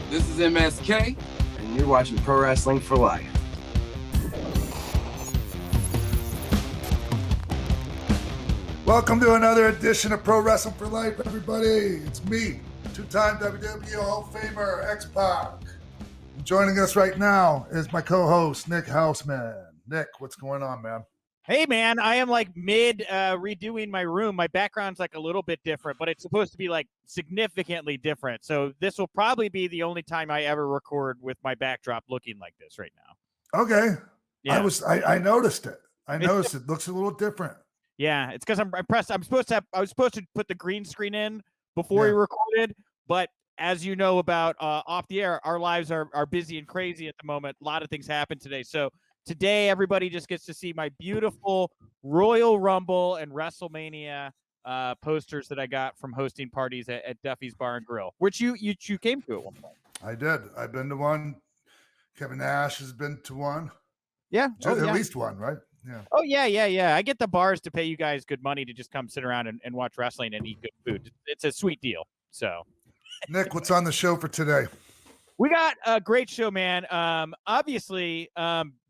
This is MSK, and you're watching Pro Wrestling for Life. Welcome to another edition of Pro Wrestling for Life, everybody. It's me, two-time WWE Hall of Famer, X-Pac. Joining us right now is my co-host, Nick Hausman. Nick, what's going on, man? Hey, man, I am like mid redoing my room. My background's like a little bit different, but it's supposed to be like significantly different. So this will probably be the only time I ever record with my backdrop looking like this right now. Okay. Yeah. I noticed it. I noticed it looks a little different. Yeah, it's because I was supposed to put the green screen in before we recorded, but as you know about off the air, our lives are busy and crazy at the moment. A lot of things happen today. So today, everybody just gets to see my beautiful Royal Rumble and WrestleMania posters that I got from hosting parties at Duffy's Bar and Grill, which you came to at one point. I did. I've been to one. Kevin Nash has been to one. Yeah. At least one, right? Yeah. Oh, yeah. I get the bars to pay you guys good money to just come sit around and watch wrestling and eat good food. It's a sweet deal. So, Nick, what's on the show for today? We got a great show, man. Obviously,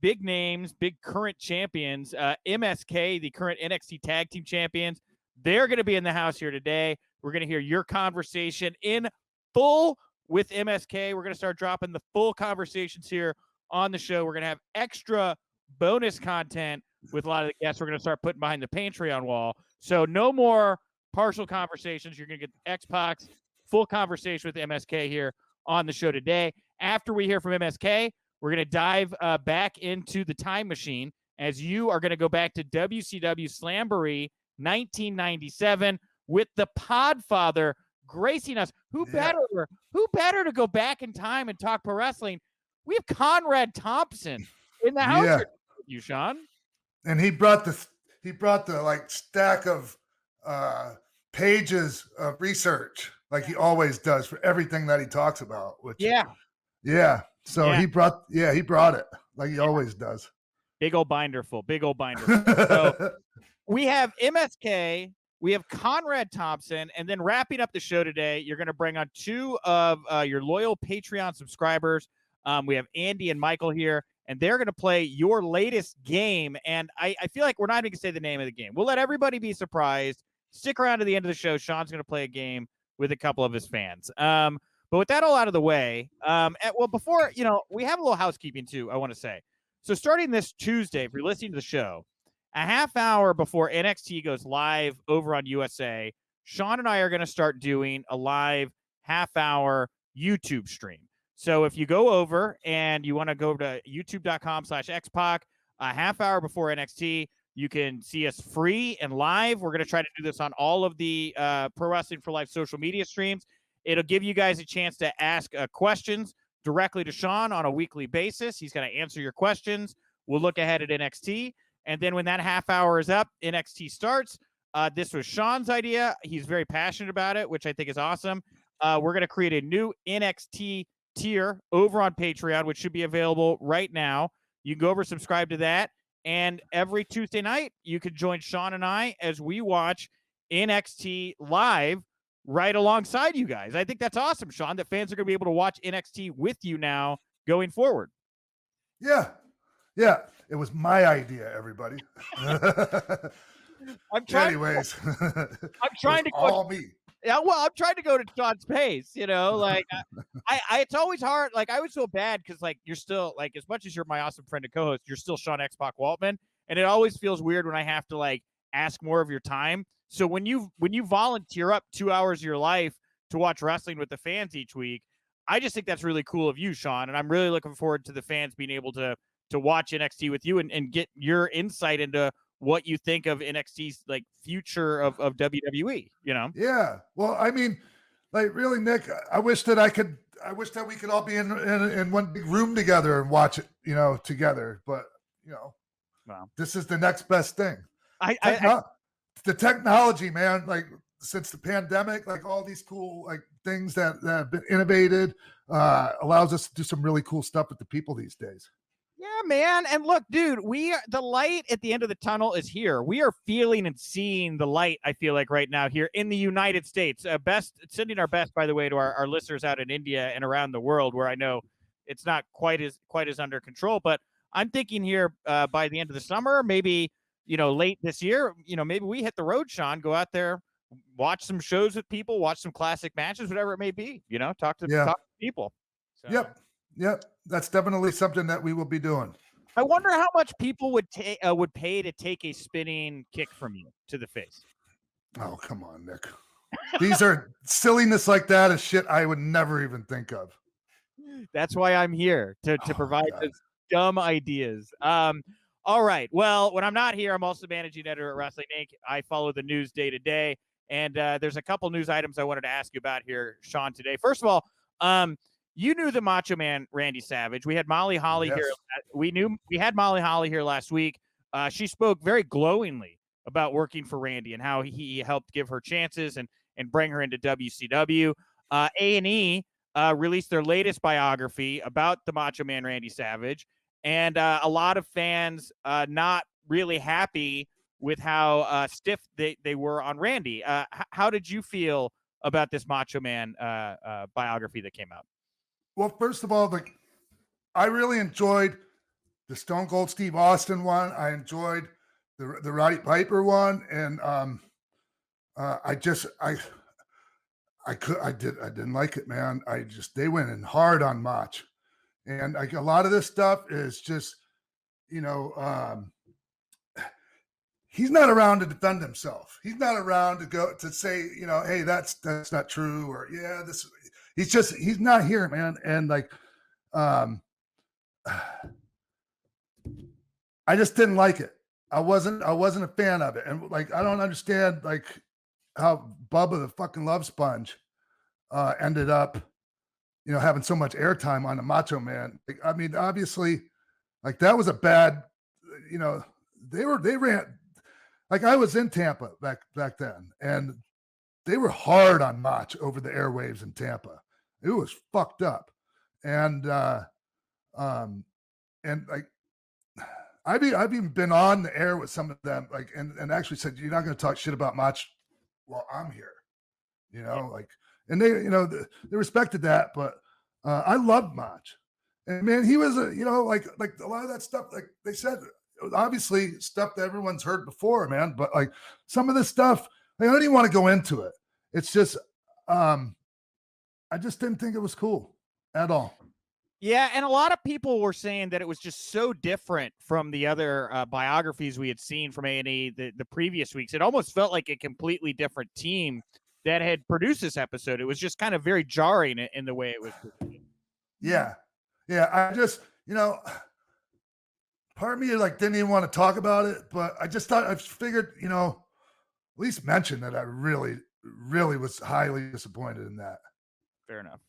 big names, big current champions. MSK, the current NXT Tag Team Champions, they're going to be in the house here today. We're going to hear your conversation in full with MSK. We're going to start dropping the full conversations here on the show. We're going to have extra bonus content with a lot of the guests. We're going to start putting behind the Patreon wall. So no more partial conversations. You're going to get X-Pac's full conversation with MSK here on the show today. After we hear from MSK, we're going to dive back into the time machine as you are going to go back to WCW Slamboree 1997 with the Podfather gracing us. Who better to go back in time and talk pro wrestling? We have Conrad Thompson in the house with you, Sean. And he brought the like stack of pages of research like he always does for everything that he talks about. So he brought it like he always does. Big old binder full. So we have MSK, we have Conrad Thompson, and then wrapping up the show today, you're going to bring on two of your loyal Patreon subscribers. We have Andy and Michael here, and they're going to play your latest game. And I feel like we're not even going to say the name of the game. We'll let everybody be surprised. Stick around to the end of the show. Sean's going to play a game with a couple of his fans. But with that all out of the way, before, we have a little housekeeping too, I want to say. So starting this Tuesday, if you're listening to the show, a half hour before NXT goes live over on USA, Sean and I are going to start doing a live half-hour YouTube stream. So if you go over and you want to go to youtube.com/xpac, a half hour before NXT, you can see us free and live. We're going to try to do this on all of the Pro Wrestling for Life social media streams. It'll give you guys a chance to ask questions directly to Sean on a weekly basis. He's going to answer your questions. We'll look ahead at NXT. And then when that half hour is up, NXT starts. This was Sean's idea. He's very passionate about it, which I think is awesome. We're going to create a new NXT tier over on Patreon, which should be available right now. You can go over, subscribe to that. And every Tuesday night, you can join Sean and I as we watch NXT live right alongside you guys. I think that's awesome, Sean, that fans are going to be able to watch NXT with you now going forward. Yeah. It was my idea, everybody. I'm trying to all me. Yeah, well, I'm trying to go to Sean's pace, like I it's always hard. Like I always feel bad because like you're still like, as much as you're my awesome friend and co-host, you're still Sean X-Pac Waltman. And it always feels weird when I have to like ask more of your time. So when you volunteer up 2 hours of your life to watch wrestling with the fans each week, I just think that's really cool of you, Sean. And I'm really looking forward to the fans being able to watch NXT with you and get your insight into what you think of NXT's like future of WWE, Yeah. Well, I mean, like really, Nick, I wish that we could all be in one big room together and watch it, together. But, wow. This is the next best thing. The technology, man, like since the pandemic, like all these cool like things that have been innovated allows us to do some really cool stuff with the people these days. Yeah, man. And look, dude, the light at the end of the tunnel is here. We are feeling and seeing the light, I feel like, right now here in the United States. Sending our best, by the way, to our listeners out in India and around the world, where I know it's not quite as under control. But I'm thinking here by the end of the summer, maybe, late this year, maybe we hit the road, Sean, go out there, watch some shows with people, watch some classic matches, whatever it may be, talk to people. So. Yep. That's definitely something that we will be doing. I wonder how much people would pay to take a spinning kick from you to the face. Oh, come on, Nick. These are silliness like that is shit I would never even think of. That's why I'm here to provide those dumb ideas. All right. Well, when I'm not here, I'm also managing editor at Wrestling Inc. I follow the news day to day, and there's a couple news items I wanted to ask you about here, Sean, today. First of all, you knew the Macho Man, Randy Savage. We had Molly Holly here. We had Molly Holly here last week. She spoke very glowingly about working for Randy and how he helped give her chances and bring her into WCW. A&E released their latest biography about the Macho Man, Randy Savage, and a lot of fans not really happy with how stiff they were on Randy. How did you feel about this Macho Man biography that came out? Well, first of all, I really enjoyed the Stone Cold Steve Austin one. I enjoyed the Roddy Piper one, and I didn't like it, man. They went in hard on Mach, and a lot of this stuff is just, he's not around to defend himself. He's not around to go to say, hey, that's not true, or he's not here, man. And I just didn't like it. I wasn't a fan of it. And I don't understand how Bubba the fucking Love Sponge ended up, having so much airtime on the Macho Man. I mean, obviously, that was a bad, they ran, I was in Tampa back then, and they were hard on Mach over the airwaves in Tampa. It was fucked up. And I've even been on the air with some of them, and actually said, you're not going to talk shit about Mach while I'm here, and they respected that, but I loved Mach. And man, he was a lot of that stuff, they said, obviously stuff that everyone's heard before, man, but some of this stuff, I don't even want to go into it. It's just, I just didn't think it was cool at all. Yeah, and a lot of people were saying that it was just so different from the other biographies we had seen from A&E the previous weeks. It almost felt like a completely different team that had produced this episode. It was just kind of very jarring in the way it was presented. Yeah. I just, part of me didn't even want to talk about it, but I figured, at least mention that I really, really was highly disappointed in that. Fair enough.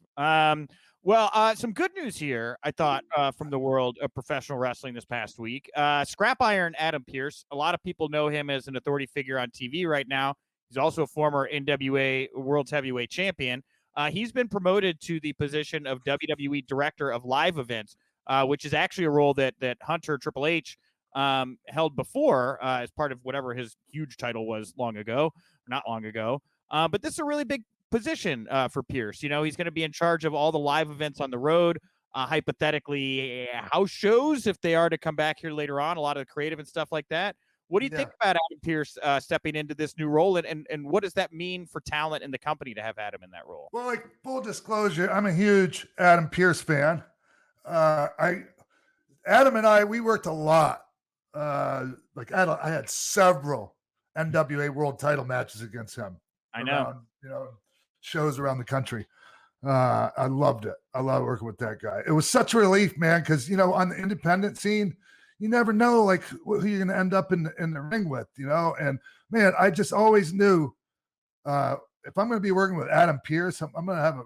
Well, some good news here, I thought, from the world of professional wrestling this past week. Scrap Iron Adam Pearce. A lot of people know him as an authority figure on TV right now. He's also a former NWA World's Heavyweight Champion. He's been promoted to the position of WWE Director of Live Events, which is actually a role that Hunter Triple H held before as part of whatever his huge title was not long ago. But this is a really big position for Pearce. He's going to be in charge of all the live events on the road, hypothetically house shows if they are to come back here later on, a lot of the creative and stuff like that. What do you think about Adam Pearce stepping into this new role, and what does that mean for talent in the company to have Adam in that role? Well, full disclosure, I'm a huge Adam Pearce fan. Adam and I, we worked a lot. I had several NWA world title matches against him. I know. Shows around the country. I loved it. I love working with that guy. It was such a relief, man, because on the independent scene, you never know who you're going to end up in the ring with, and man, I just always knew if I'm going to be working with Adam Pearce, I'm going to have a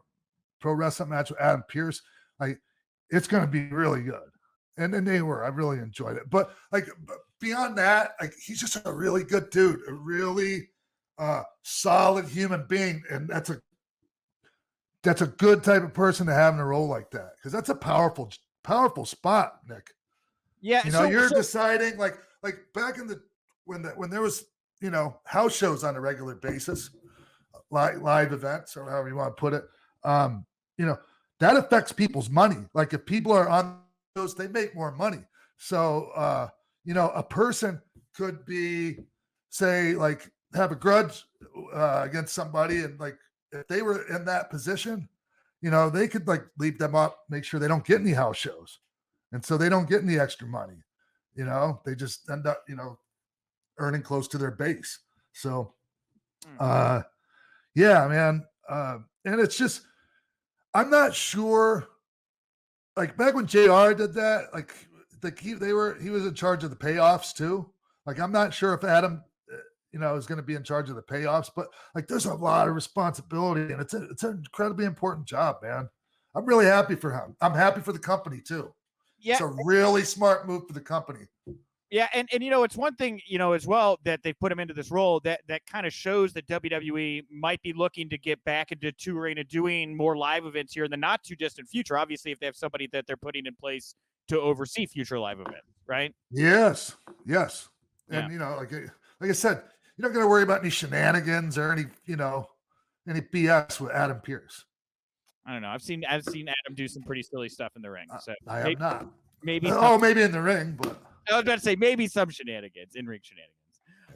pro wrestling match with Adam Pearce. It's going to be really good. And then they were. I really enjoyed it. But beyond that, he's just a really good dude, a really solid human being, and that's a good type of person to have in a role like that, because that's a powerful spot, Nick. Yeah. You're deciding like back in the when there was house shows on a regular basis, live events or however you want to put it. That affects people's money. Like if people are on those, they make more money. So a person could be, say, like have a grudge against somebody, and like if they were in that position, they could like leave them up, make sure they don't get any house shows, and so they don't get any extra money. They just end up earning close to their base. So yeah, man. And it's just, I'm not sure, like back when JR did that, like he was in charge of the payoffs too. Like, I'm not sure if Adam, is going to be in charge of the payoffs, but like there's a lot of responsibility, and it's an incredibly important job, man. I'm really happy for him. I'm happy for the company too. Yeah. It's a really smart move for the company. Yeah, and it's one thing, as well, that they put him into this role that kind of shows that WWE might be looking to get back into touring and doing more live events here in the not too distant future. Obviously, if they have somebody that they're putting in place to oversee future live events, right? Yes. And Yeah. like I said, you're not going to worry about any shenanigans or any BS with Adam Pearce. I don't know. I've seen Adam do some pretty silly stuff in the ring. So I have not. Maybe. Maybe in the ring, but I was about to say maybe some shenanigans, in-ring shenanigans.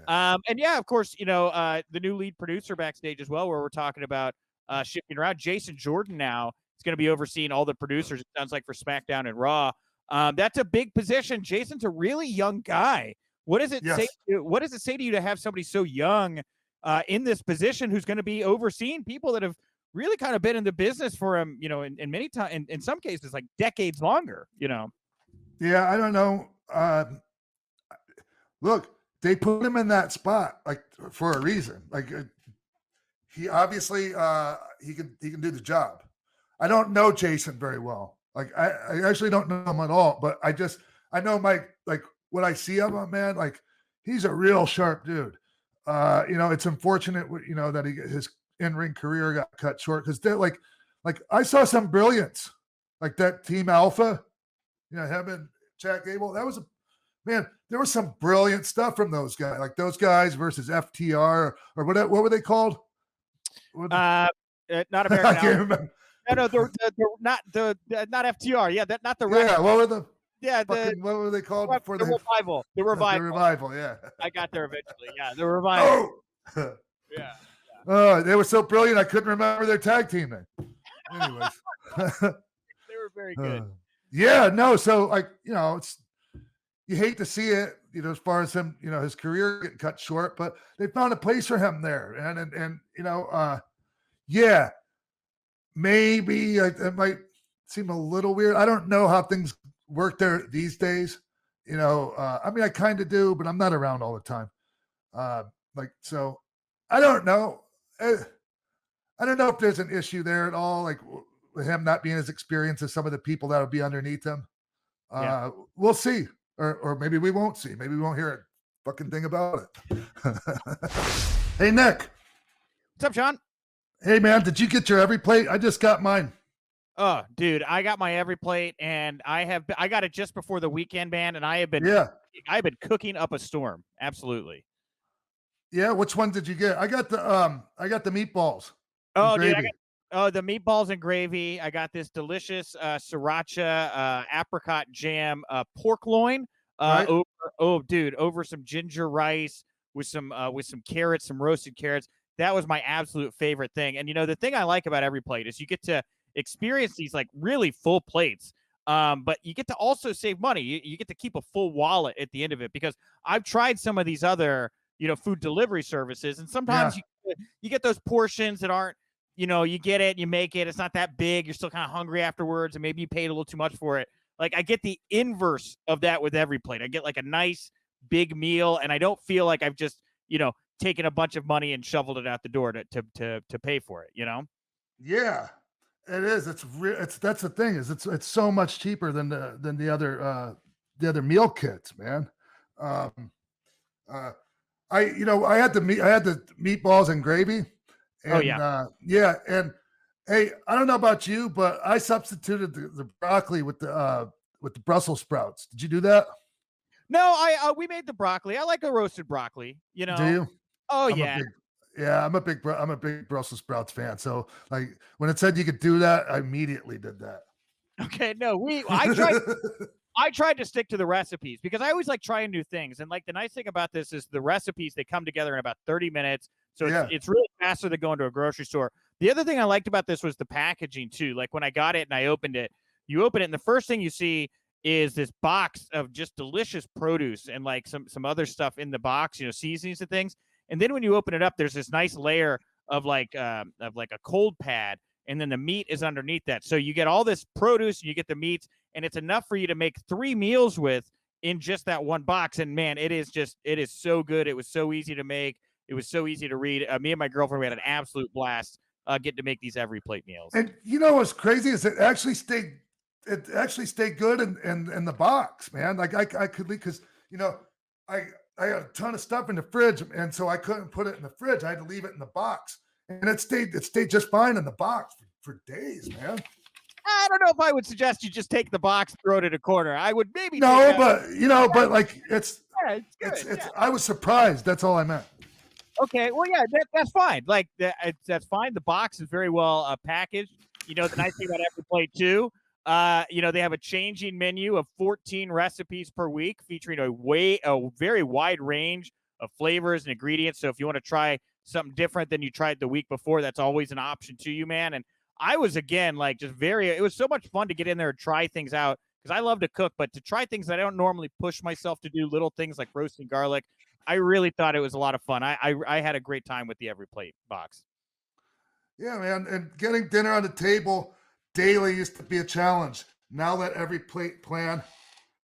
Yeah. And yeah, of course, the new lead producer backstage as well, where we're talking about shifting around. Jason Jordan now is going to be overseeing all the producers, it sounds like, for SmackDown and Raw. That's a big position. Jason's a really young guy. What does it say? What does it say to you to have somebody so young in this position who's going to be overseeing people that have really kind of been in the business for him, in many times, in some cases, like decades longer, Yeah, I don't know. Look, they put him in that spot like for a reason. Like he obviously he can do the job. I don't know Jason very well. Like I actually don't know him at all. But I know Mike. Like what I see of him, man. Like he's a real sharp dude. It's unfortunate, that his in-ring career got cut short because they're like I saw some brilliance, like that Team Alpha. Him and Chad Gable. That was there was some brilliant stuff from those guys, like those guys versus FTR or what were they called? Not American. I can't remember. No, they're not FTR. Yeah, not the yeah. What were the? Yeah, what were they called before the Revival? The Revival. The Revival. Yeah. I got there eventually. Yeah, the Revival. Oh. Yeah. Oh, they were so brilliant. I couldn't remember their tag team name. Anyways, they were very good. Yeah, no. So like, it's, you hate to see it, as far as him, his career getting cut short, but they found a place for him there. And yeah, maybe it might seem a little weird. I don't know how things work there these days. I mean, I kind of do, but I'm not around all the time. So I don't know. I don't know if there's an issue there at all. Like, with him not being as experienced as some of the people that would be underneath him. We'll see. Or maybe we won't see. Maybe we won't hear a fucking thing about it. Hey, Nick. What's up, Sean? Hey, man, did you get your every plate? I just got mine. Oh, dude, I got my every plate, and I got it just before the weekend, man, and I've been cooking up a storm. Absolutely. Yeah, which one did you get? I got the meatballs. Oh, dude, the meatballs and gravy. I got this delicious sriracha apricot jam pork loin right. over some ginger rice with some carrots, some roasted carrots. That was my absolute favorite thing. And the thing I like about every plate is you get to experience these like really full plates. But you get to also save money. You get to keep a full wallet at the end of it, because I've tried some of these other food delivery services, and sometimes you get those portions that aren't, you get it, you make it, it's not that big, you're still kind of hungry afterwards, and maybe you paid a little too much for it. Like, I get the inverse of that with every plate. I get like a nice big meal, and I don't feel like I've just, taken a bunch of money and shoveled it out the door to pay for it, Yeah, it is. That's the thing, is it's so much cheaper than the other meal kits, man. I had the meatballs and gravy. And, and hey, I don't know about you, but I substituted the broccoli with the with the Brussels sprouts. Did you do that? No, we made the broccoli. I like a roasted broccoli. You know. Do you? Oh I'm yeah. I'm a big Brussels sprouts fan. So like when it said you could do that, I immediately did that. Okay. No, I tried to stick to the recipes because I always like trying new things. And like the nice thing about this is the recipes, they come together in about 30 minutes. So it's really faster than going to a grocery store. The other thing I liked about this was the packaging too. Like when I got it and I opened it, you open it and the first thing you see is this box of just delicious produce and like some other stuff in the box, seasonings and things. And then when you open it up, there's this nice layer of like a cold pad. And then the meat is underneath that. So you get all this produce and you get the meats, and it's enough for you to make 3 meals with in just that one box. And man, it is so good. It was so easy to make. It was so easy to read. Me and my girlfriend, we had an absolute blast getting to make these every plate meals. And what's crazy is it actually stayed good in the box, man. Like I could leave because I had a ton of stuff in the fridge, and so I couldn't put it in the fridge. I had to leave it in the box. And it stayed just fine in the box for days, man. I don't know if I would suggest you just take the box, throw it in a corner. I would maybe. No, but but like it's good. It's I was surprised. That's all I meant. Okay, well, yeah, that's fine. Like that's fine. The box is very well packaged. The nice thing about every plate too. They have a changing menu of 14 recipes per week, featuring a very wide range of flavors and ingredients. So if you want to try something different than you tried the week before, that's always an option to you, man. And I was, again, like it was so much fun to get in there and try things out because I love to cook, but to try things that I don't normally push myself to do, little things like roasting garlic, I really thought it was a lot of fun. I had a great time with the Every Plate box. Yeah, man. And getting dinner on the table daily used to be a challenge. Now let Every Plate plan,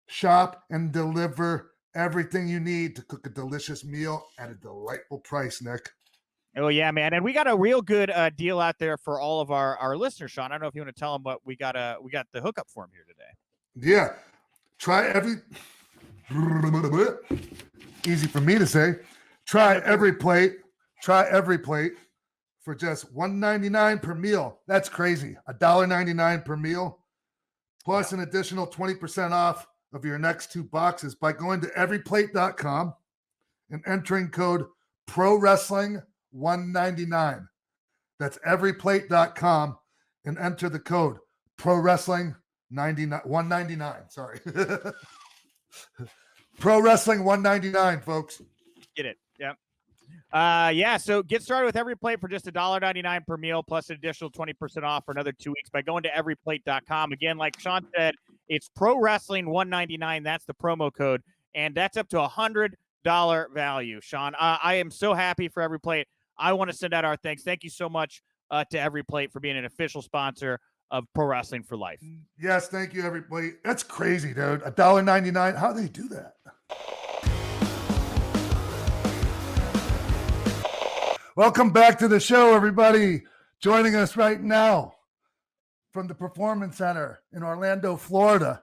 shop, and deliver everything you need to cook a delicious meal at a delightful price, Nick. Oh, yeah, man. And we got a real good deal out there for all of our listeners, Sean. I don't know if you want to tell them what we got the hookup for them here today. Yeah. Try easy for me to say. Try every plate for just $1.99 per meal. That's crazy. $1.99 per meal, plus an additional 20% off of your next 2 boxes by going to everyplate.com and entering code ProWrestling199. That's everyplate.com and enter the code ProWrestling199. Sorry. ProWrestling199, folks. Get it. Yep. So get started with Every Plate for just $1.99 per meal, plus an additional 20% off for another 2 weeks by going to everyplate.com. Again, like Sean said, it's ProWrestling199. That's the promo code, and that's up to $100 value. Sean, I am so happy for Every Plate. I want to send out our thanks. Thank you so much to Every Plate for being an official sponsor of Pro Wrestling for Life. Yes, thank you, everybody. That's crazy, dude. $1.99. How do they do that? Welcome back to the show, everybody. Joining us right now from the Performance Center in Orlando, Florida,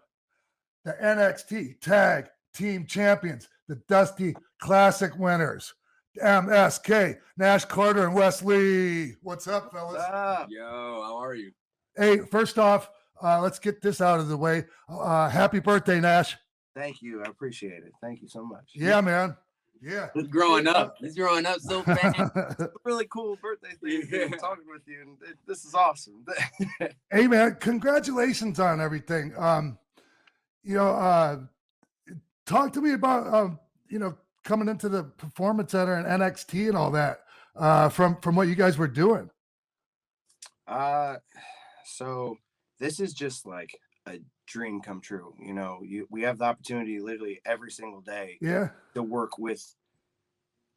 the NXT Tag Team Champions, the Dusty Classic winners, MSK, Nash, Carter, and Wesley. What's up, fellas? What's up? Yo, how are you? Hey, first off, let's get this out of the way. Happy birthday, Nash. Thank you. I appreciate it. Thank you so much. Yeah, man. Yeah. He's growing up so fast. It's a really cool birthday thing. Yeah. Talking with you, and this is awesome. Hey, man, congratulations on everything. Talk to me about, coming into the Performance Center and NXT and all that from what you guys were doing. So this is just like a dream come true. We have the opportunity literally every single day to work with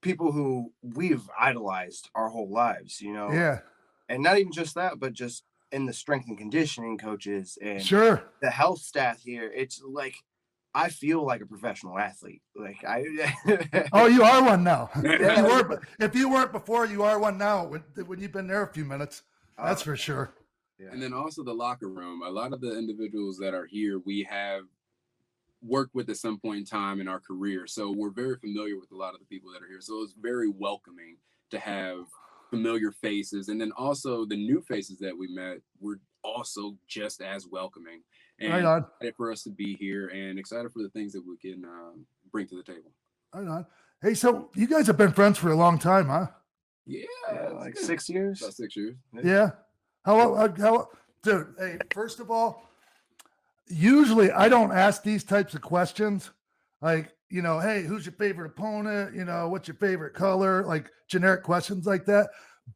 people who we've idolized our whole lives, and not even just that, but just in the strength and conditioning coaches and the health staff here. It's like I feel like a professional athlete. Like Oh, you are one now. If you weren't before, you are one now. When you've been there a few minutes, that's for sure. Yeah. And then also the locker room. A lot of the individuals that are here, we have worked with at some point in time in our career. So we're very familiar with a lot of the people that are here. So it's very welcoming to have familiar faces. And then also the new faces that we met, we're also just as welcoming. And right on. excited for us to be here and excited for the things that we can bring to the table. Right on. Hey, so you guys have been friends for a long time, huh? Yeah, like 6 years. About 6 years. Yeah. How, dude, hey, first of all, usually I don't ask these types of questions. Like, you know, hey, who's your favorite opponent? You know, what's your favorite color? Like generic questions like that.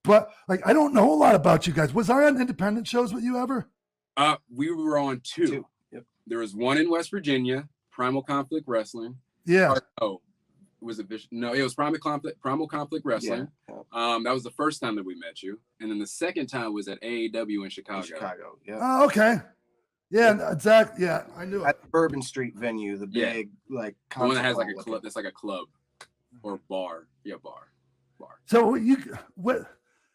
But like, I don't know a lot about you guys. Was I on independent shows with you ever? We were on two. Yep. There was one in West Virginia, Primal Conflict Wrestling. Yeah. Was it no, it was Primal Conflict Wrestling. Yeah. That was the first time that we met you. And then the second time was at AAW in Chicago. Yeah. Oh, okay. Yeah, exactly. Yeah, I knew at it. the Bourbon Street venue, the big like the one that has like a club. That's like a club or bar. Yeah, bar. So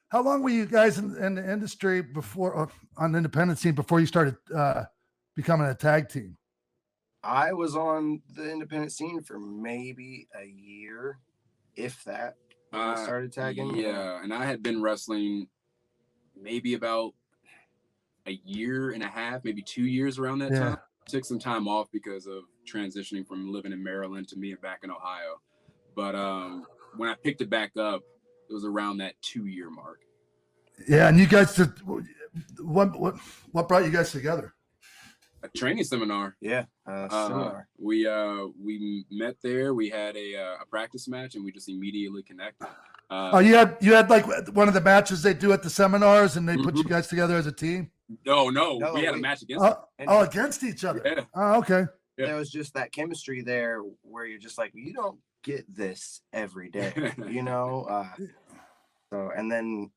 how long were you guys in the industry before on the independent scene before you started becoming a tag team? I was on the independent scene for maybe a year, if that. I started tagging. Yeah, and I had been wrestling maybe about a year and a half, maybe 2 years around that time. Took some time off because of transitioning from living in Maryland to me back in Ohio. But when I picked it back up, it was around that 2-year mark. Yeah, and you guys did what brought you guys together? A training seminar. Yeah, seminar. We met there. We had a practice match, and we just immediately connected. You had like one of the matches they do at the seminars, and they put you guys together as a team. No, we had a match against. Against each other. Yeah. Oh, okay. Yeah. There was just that chemistry there where you're just like, you don't get this every day, you know. So and then.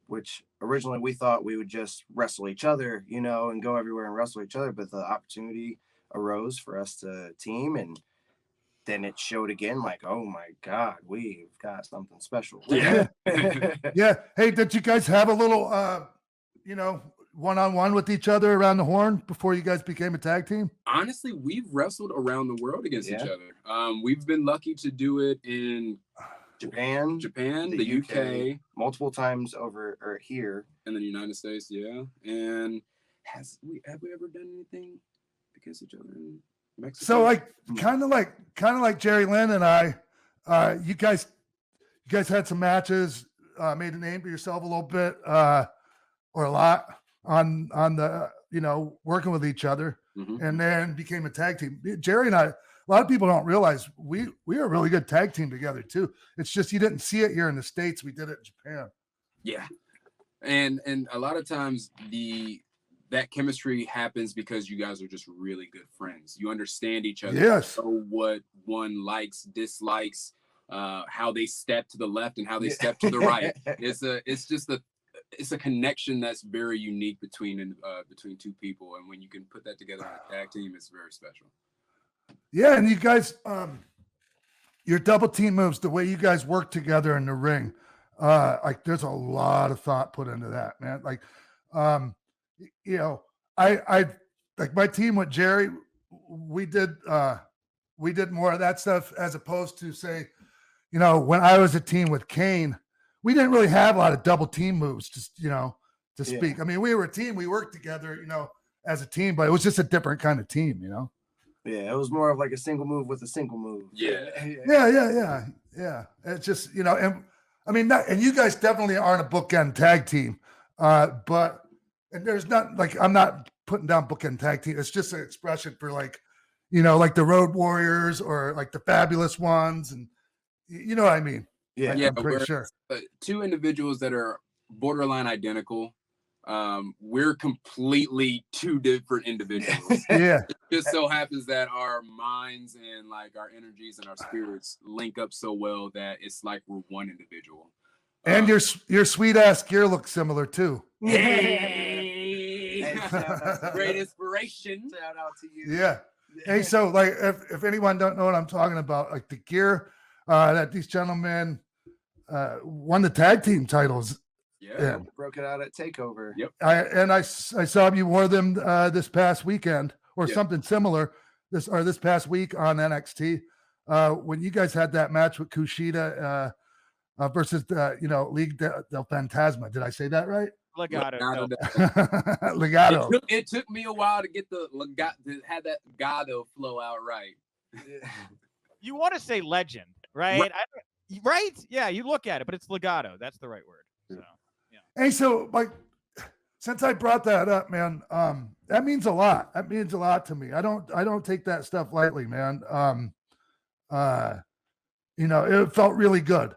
Which originally we thought we would just wrestle each other, you know, and go everywhere and wrestle each other. But the opportunity arose for us to team, and then it showed again, like, oh my God, we've got something special. Yeah. Yeah. Hey, did you guys have a little, you know, one-on-one with each other around the horn before you guys became a tag team? Honestly, we've wrestled around the world against each other. We've been lucky to do it in Japan, the UK, multiple times over or here, and the United States. Yeah, and have we ever done anything against each other in Mexico? So like, kind of like Jerry Lynn and I, you guys had some matches, made a name for yourself a little bit, or a lot on the you know working with each other, and then became a tag team. Jerry and I. A lot of people don't realize we are a really good tag team together too. It's just you didn't see it here in the States. We did it in Japan. Yeah, and a lot of times that chemistry happens because you guys are just really good friends. You understand each other. Yes. You know what one likes, dislikes, how they step to the left and how they step to the right. It's a connection that's very unique between two people, and when you can put that together in a tag team, it's very special. Yeah, and you guys, your double team moves, the way you guys work together in the ring, like there's a lot of thought put into that, man. Like, you know, I like my team with Jerry, we did more of that stuff as opposed to say, you know, when I was a team with Kane, we didn't really have a lot of double team moves, just, you know, to speak. I mean, we were a team, we worked together, you know, as a team, but it was just a different kind of team, you know? Yeah, it was more of like a single move with a single move. Yeah. It's just, you know, and I mean, and you guys definitely aren't a bookend tag team, but and there's not like I'm not putting down bookend tag team. It's just an expression for like, you know, like the Road Warriors or like the Fabulous Ones, and you know what I mean? Yeah, I'm pretty sure. Two individuals that are borderline identical. We're completely two different individuals. Yeah. It just so happens that our minds and like our energies and our spirits link up so well that it's like we're one individual. And your sweet ass gear looks similar too. Hey, great inspiration. Shout out to you. Yeah. Hey, so like if anyone don't know what I'm talking about, like the gear that these gentlemen won the tag team titles. Yeah. Broke it out at TakeOver. Yep. I saw you wore them this past weekend or something similar this past week on NXT when you guys had that match with Kushida versus League del Fantasma. Did I say that right? Legato. Legato. It took me a while to get the legato, to have that legato flow out right. You want to say legend, right? Right? Yeah, you look at it, but it's legato. That's the right word. So, yeah. Hey, so like, since I brought that up, man, that means a lot. That means a lot to me. I don't take that stuff lightly, man. You know, it felt really good.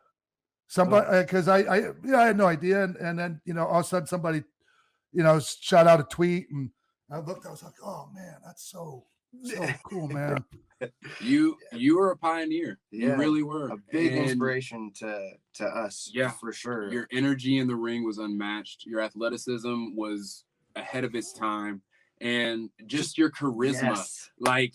Somebody, because I had no idea, and then all of a sudden somebody, shot out a tweet, and I looked. I was like, oh man, that's so cool, man. You were a pioneer. You really were a big inspiration to us. Yeah, for sure. Your energy in the ring was unmatched. Your athleticism was ahead of its time, and just your charisma. Like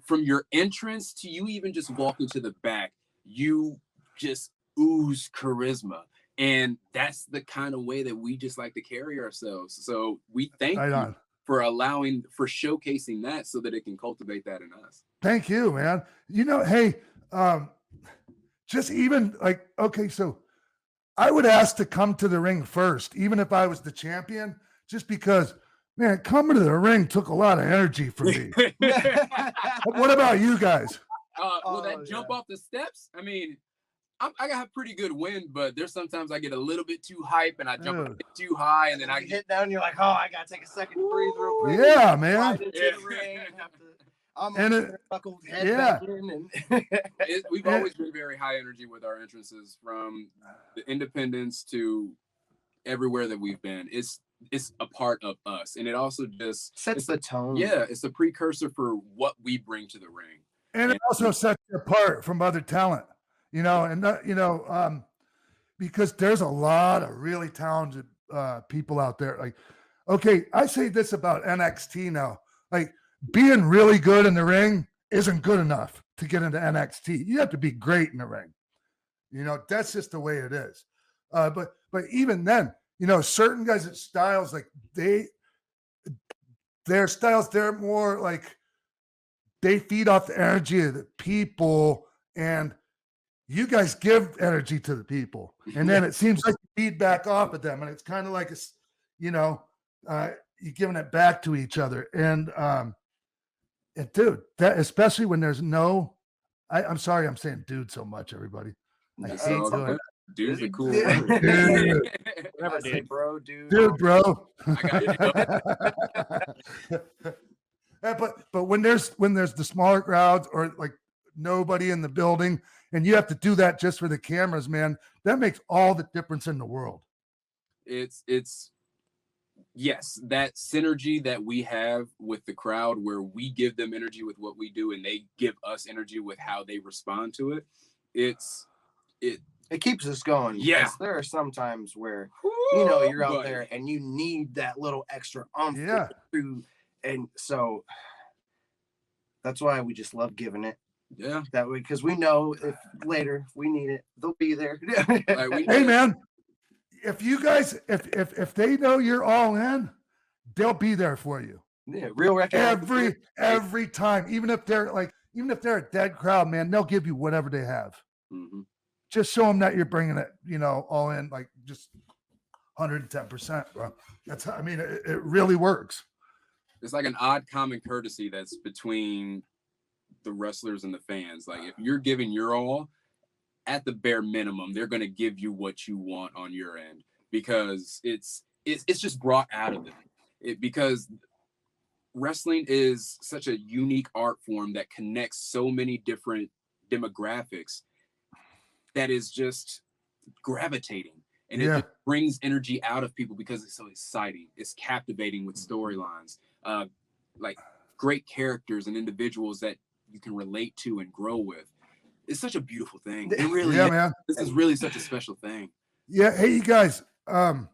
from your entrance to you even just walking to the back, you just ooze charisma, and that's the kind of way that we just like to carry ourselves. So we thank you for showcasing that so that it can cultivate that in us. Thank you, man. Hey, just even like, okay, so I would ask to come to the ring first, even if I was the champion, just because, man, coming to the ring took a lot of energy from me. What about you guys? Well, that jump off the steps, I mean, I got a pretty good wind, but there's sometimes I get a little bit too hype and I jump a bit too high, and then I hit down. You're like, oh, I gotta take a second to breathe real quick. Yeah, man. We've always been very high energy with our entrances, from the independents to everywhere that we've been. It's a part of us, and it also just sets the tone. Yeah, it's a precursor for what we bring to the ring, and it also sets you apart from other talent. Because there's a lot of really talented people out there. Like, okay, I say this about NXT now. Like, being really good in the ring isn't good enough to get into NXT. You have to be great in the ring. That's just the way it is. But even then, certain guys' styles, like their styles, they're more like they feed off the energy of the people, and you guys give energy to the people, and then it seems like you feed back off of them, and it's kind of like you're giving it back to each other. And dude, that especially when there's I'm sorry, I'm saying dude so much, everybody. I hate doing it. Dude's a cool word. Dude, bro, dude. Dude, bro. But when there's the smaller crowds or like nobody in the building, and you have to do that just for the cameras, man, that makes all the difference in the world. It's yes, that synergy that we have with the crowd, where we give them energy with what we do and they give us energy with how they respond to it. It keeps us going. Yeah, there are some times where you're out there and you need that little extra oomph. Yeah. And so that's why we just love giving it. Yeah, that way, because we know if later we need it, they'll be there. Hey, man, if you guys, if they know you're all in, they'll be there for you. Yeah, real record every time, even if they're a dead crowd, man, they'll give you whatever they have. Mm-hmm. Just show them that you're bringing it, all in, like just 110%, bro. That's how, it really works. It's like an odd common courtesy that's between the wrestlers and the fans. Like, if you're giving your all, at the bare minimum, they're going to give you what you want on your end, because it's just brought out of them. Because wrestling is such a unique art form that connects so many different demographics that is just gravitating, and it just brings energy out of people because it's so exciting. It's captivating with storylines, like great characters and individuals that you can relate to and grow with. It's such a beautiful thing. It really is. Man. This is really such a special thing. Yeah. Hey, you guys, I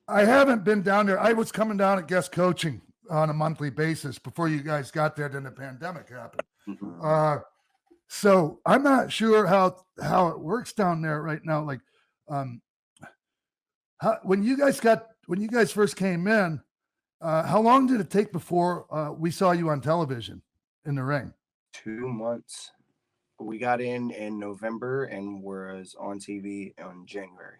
haven't been down there. I was coming down at guest coaching on a monthly basis before you guys got there. Then the pandemic happened. Mm-hmm. So I'm not sure how it works down there right now. Like, when you guys first came in, how long did it take before we saw you on television in the ring? 2 months. We got in November and was on TV in January.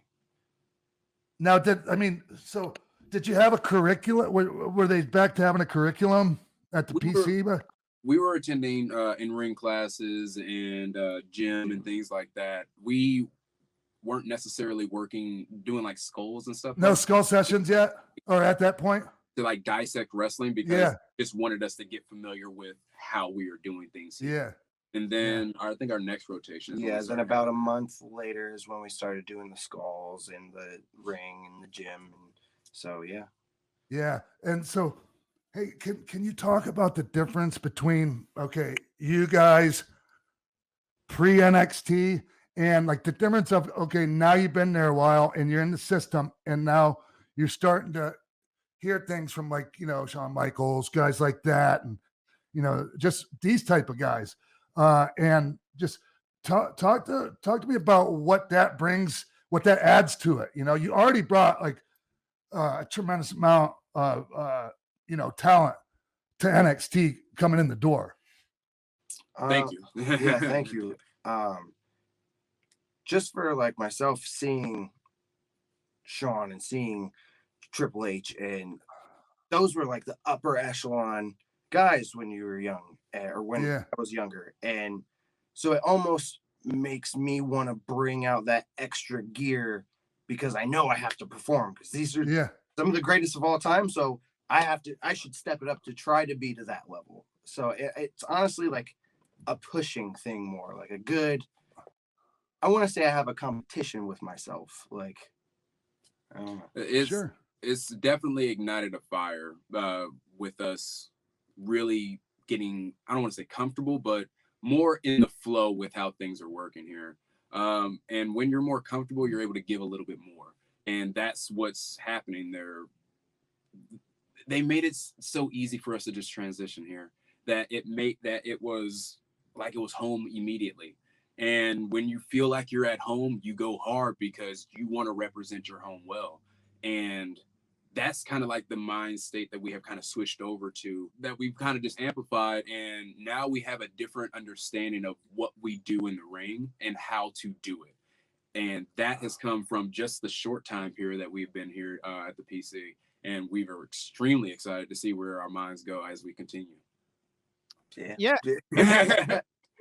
Now, did you have a curriculum? Were they back to having a curriculum at the PC? We were attending in-ring classes and gym and things like that. We weren't necessarily doing like skulls and stuff. No skull sessions yet, or at that point? To like dissect wrestling, because just wanted us to get familiar with how we are doing things here. And then I think our next rotation is then about a month later is when we started doing the skulls in the ring and the gym. And so and so hey, can you talk about the difference between you guys pre-NXT and like the difference of now you've been there a while and you're in the system, and now you're starting to hear things from like Shawn Michaels, guys like that, and just these type of guys, and just talk to me about what that brings, what that adds to it. You already brought like a tremendous amount of talent to NXT coming in the door. Thank you. Thank you. Just for like myself, seeing Shawn and seeing Triple H, and those were like the upper echelon guys when you were young, or when I was younger, and so it almost makes me want to bring out that extra gear, because I know I have to perform, because these are some of the greatest of all time, so I should step it up to try to be to that level. So it's honestly like a pushing thing, more like I want to say I have a competition with myself, like I don't know. It's definitely ignited a fire with us really getting, I don't want to say comfortable, but more in the flow with how things are working here. And when you're more comfortable, you're able to give a little bit more. And that's what's happening there. They made it so easy for us to just transition here that it was like it was home immediately. And when you feel like you're at home, you go hard because you want to represent your home well. And that's kind of like the mind state that we have kind of switched over to, that we've kind of just amplified. And now we have a different understanding of what we do in the ring and how to do it. And that has come from just the short time period that we've been here at the PC. And we are extremely excited to see where our minds go as we continue. Yeah.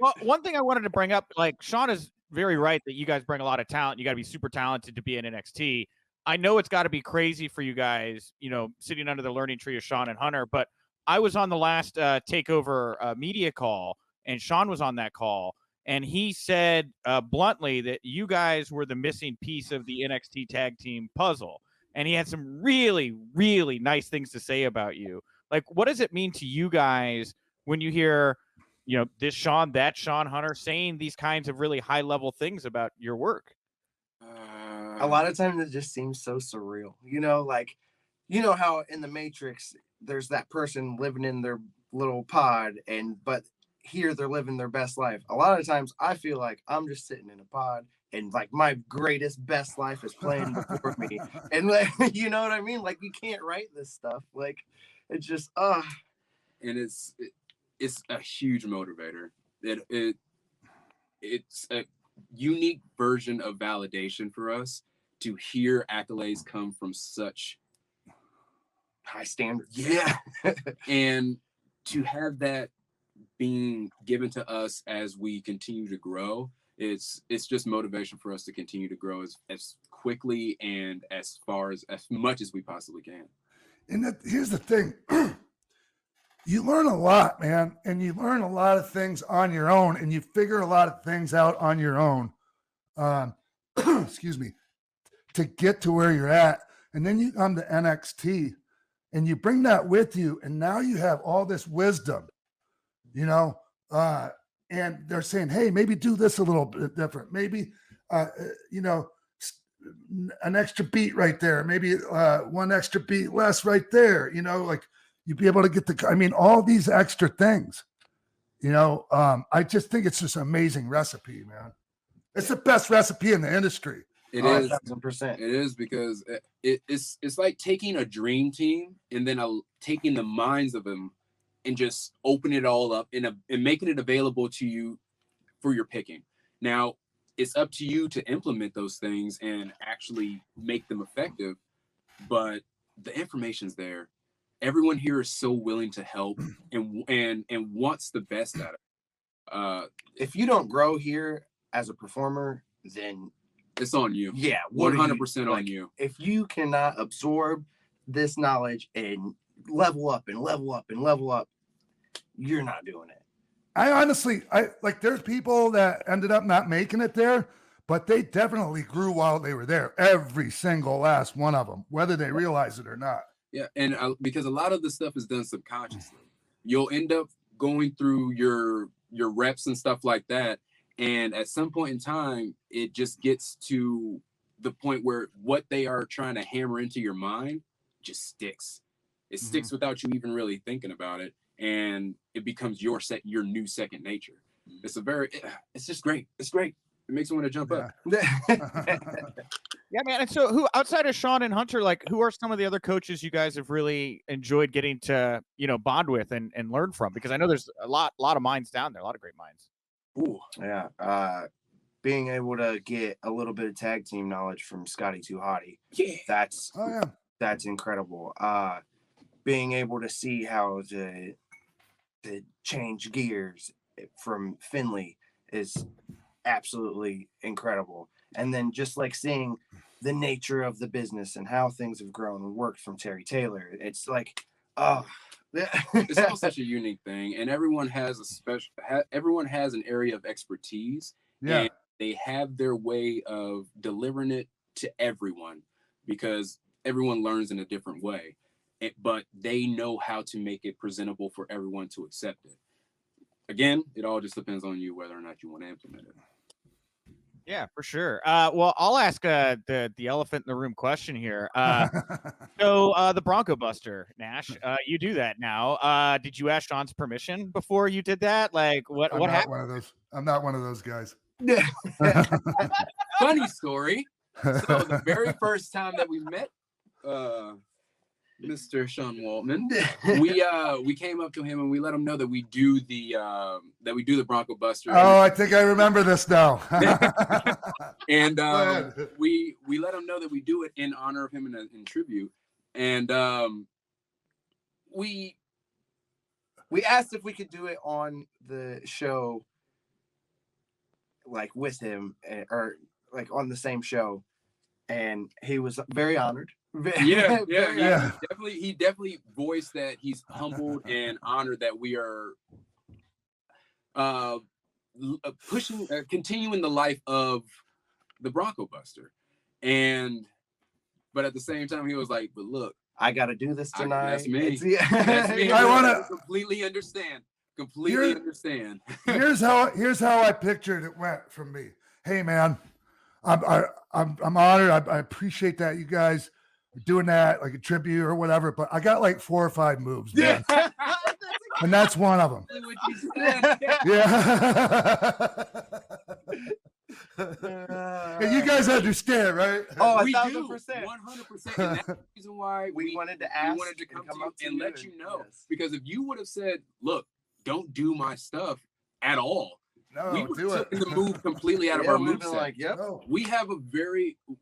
Well, one thing I wanted to bring up, like Shawn is very right that you guys bring a lot of talent. You got to be super talented to be in NXT. I know it's got to be crazy for you guys, sitting under the learning tree of Shawn and Hunter, but I was on the last takeover media call, and Shawn was on that call, and he said bluntly that you guys were the missing piece of the NXT tag team puzzle. And he had some really, really nice things to say about you. Like, what does it mean to you guys when you hear, this Shawn, that Shawn Hunter saying these kinds of really high level things about your work? A lot of times it just seems so surreal, like, how in the Matrix, there's that person living in their little pod, but here they're living their best life. A lot of times I feel like I'm just sitting in a pod and like my greatest, best life is playing before me. And like, you know what I mean? Like, you can't write this stuff. Like, it's just, And it's a huge motivator. It's a unique version of validation for us to hear accolades come from such high standards. Yeah. And to have that being given to us as we continue to grow, it's just motivation for us to continue to grow as quickly and as much as we possibly can. And here's the thing. You learn a lot, man, and you learn a lot of things on your own, and you figure a lot of things out on your own. Excuse me, to get to where you're at. And then you come to NXT and you bring that with you. And now you have all this wisdom, and they're saying, hey, maybe do this a little bit different. Maybe, an extra beat right there. Maybe one extra beat less right there. Like you'd be able to get all these extra things. I just think it's just an amazing recipe, man. It's the best recipe in the industry. It is 1,000%. It is, because it's like taking a dream team and then taking the minds of them and just open it all up and making it available to you for your picking. Now, it's up to you to implement those things and actually make them effective. But the information's there. Everyone here is so willing to help and wants the best out of it. If you don't grow here as a performer, then it's on you. Yeah, 100% on you. If you cannot absorb this knowledge and level up and level up and level up, you're not doing it. I honestly, there's people that ended up not making it there, but they definitely grew while they were there. Every single last one of them, whether they realize it or not. Yeah, and because a lot of the stuff is done subconsciously. You'll end up going through your reps and stuff like that, and at some point in time, it just gets to the point where what they are trying to hammer into your mind just sticks. It sticks without you even really thinking about it, and it becomes your new second nature. It's just great. It's great. It makes me want to jump up. Yeah, man. And so, who outside of Sean and Hunter, like, who are some of the other coaches you guys have really enjoyed getting to, bond with and learn from? Because I know there's a lot of minds down there, a lot of great minds. Ooh, yeah. Being able to get a little bit of tag team knowledge from Scotty Too Hottie, that's incredible. Being able to see how to change gears from Finley is absolutely incredible. And then just like seeing the nature of the business and how things have grown and worked from Terry Taylor, it's like, it's all such a unique thing, and everyone has everyone has an area of expertise. Yeah, and they have their way of delivering it to everyone because everyone learns in a different way, but they know how to make it presentable for everyone to accept it. Again, it all just depends on you whether or not you want to implement it. Yeah, for sure. Well, I'll ask the elephant in the room question here. So the Bronco Buster, Nash, you do that now. Did you ask Sean's permission before you did that? Like, what happened? I'm not one of those guys. Funny story. So the very first time that we met, Mr. Sean Waltman, we came up to him and we let him know that we do the Bronco Buster. Oh, I think I remember this now. And we let him know that we do it in honor of him in tribute. And we asked if we could do it on the show, like with him, or like on the same show, and he was very honored. Yeah. He definitely voiced that he's humbled and honored that we are continuing the life of the Bronco Buster. But at the same time, he was like, but look, I got to do this tonight. That's me. That's me. I want to completely understand. Understand. Here's how I pictured it went from me. Hey, man, I'm honored. I appreciate that you guys are doing that, like a tribute or whatever. But I got like 4 or 5 moves, man. And that's one of them. Yeah. You guys understand, right? Oh, we 1,000%. do, 100%. And that's the reason why we wanted to come to you and let you know. Yes. Because if you would have said, "Look, don't do my stuff at all," we would have taken the move completely out of our moveset. Like, yep. We have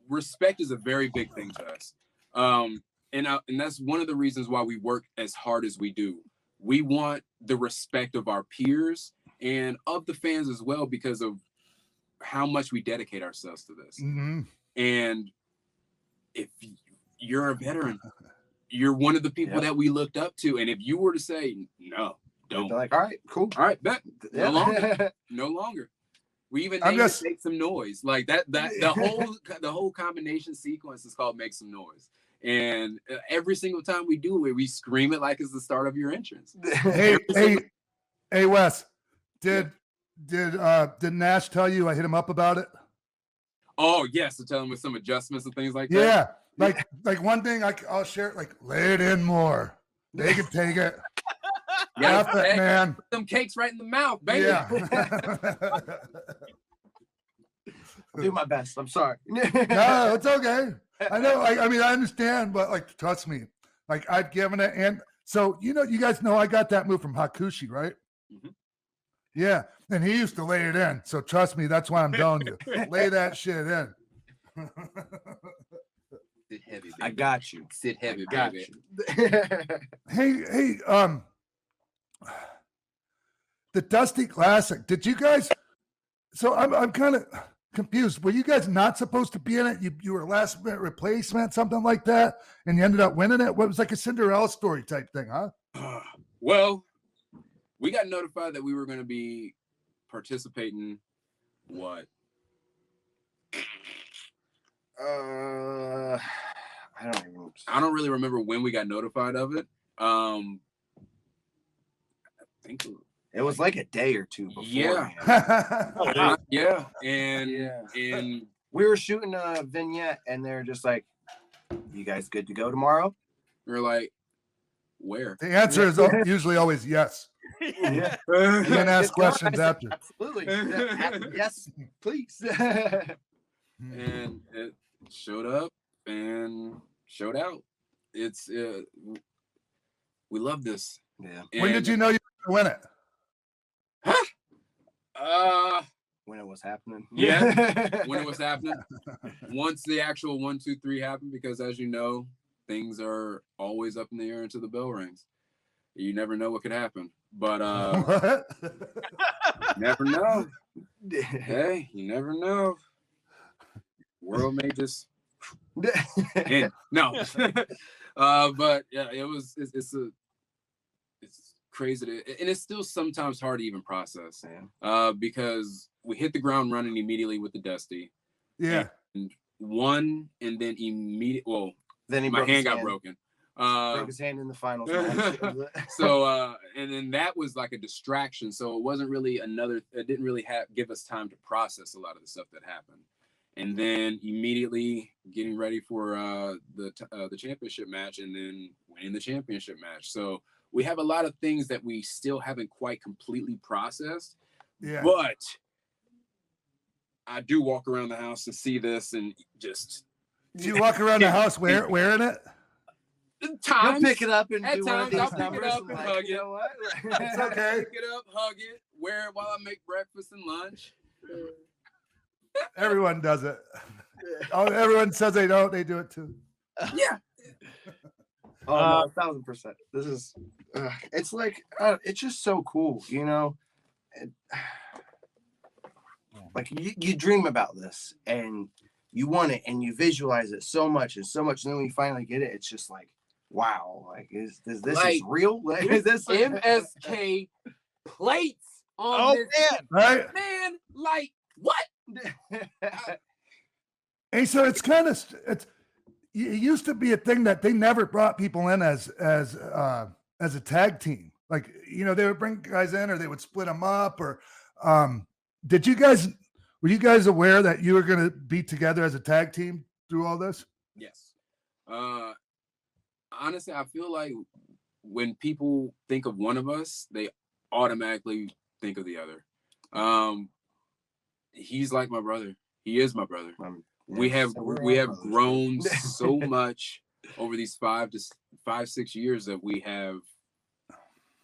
respect is a very big thing to us, and that's one of the reasons why we work as hard as we do. We want the respect of our peers and of the fans as well because of how much we dedicate ourselves to this. Mm-hmm. And if you're a veteran, you're one of the people that we looked up to. And if you were to say, no, don't. They're like, all right, cool. All right, bet. No longer. No longer. We even make some noise. Like that the whole combination sequence is called Make Some Noise. And every single time we do it, we scream it like it's the start of your entrance. Hey, Wes, did Nash tell you I hit him up about it? Oh yes, to tell him with some adjustments and things like that. Yeah, like one thing I'll share, like lay it in more. They can take it. Man. Put them cakes right in the mouth, baby. Yeah. I'll do my best. I'm sorry. No, it's okay. I know. I mean, I understand, but like, trust me. Like, I've given it, and so you guys know I got that move from Hakushi, right? Mm-hmm. Yeah, and he used to lay it in. So trust me, that's why I'm telling you. Lay that shit in. Sit heavy, baby. I got you. Sit heavy, Got baby. you. Hey, the Dusty Classic. Did you guys? So I'm kind of confused. Were you guys not supposed to be in it? You were a last minute replacement, something like that, and you ended up winning it. What was like a Cinderella story type thing, huh? Well, we got notified that we were going to be participating. What? I don't really remember when we got notified of it. I think it was like a day or two before. Yeah. And we were shooting a vignette, and they're just like, "You guys good to go tomorrow?" We're like, "Where?" The answer is usually always yes. Yeah. And then ask questions after. Absolutely. Yes, please. And it showed up and showed out. It's we love this. Yeah. When did you know you were going to win it? When it was happening. Yeah. When it was happening. Once the actual 1, 2, 3 happened, because as you know, things are always up in the air until the bell rings. You never know what could happen. But never know. Hey, you never know. World may just end. No. But yeah, it's crazy and it's still sometimes hard to even process. Because we hit the ground running immediately with the Dusty. Yeah. And won, and then then my hand got broken. Broke his hand in the finals match. So and then that was like a distraction. So it wasn't really it didn't really give us time to process a lot of the stuff that happened. And then immediately getting ready for the championship match, and then winning the championship match. So we have a lot of things that we still haven't quite completely processed. Yeah. But I do walk around the house and see this and just. Do you walk around the house wearing it? Times, you'll pick it up and at do times one I'll of these pick numbers it up and like, hug you it. know what? It's okay. Pick it up, hug it, wear it while I make breakfast and lunch. Everyone does it. Oh, everyone says they don't. They do it too. Yeah. Oh, no, 1,000%. This is, it's like, it's just so cool, you know? Like, you dream about this, and you want it, and you visualize it so much, and then when you finally get it, it's just like, wow, like, is this Like, is real? Like, is this MSK plates on this? Man. Right? Man, like, what? Hey, so it's kind of it used to be a thing that they never brought people in as a tag team. Like, you know, they would bring guys in, or they would split them up, or were you guys aware that you were going to be together as a tag team through all this? Yes. Honestly, I feel like when people think of one of us, they automatically think of the other. He's like my brother. He is my brother. We have grown so much over these 5 to 6 years that we have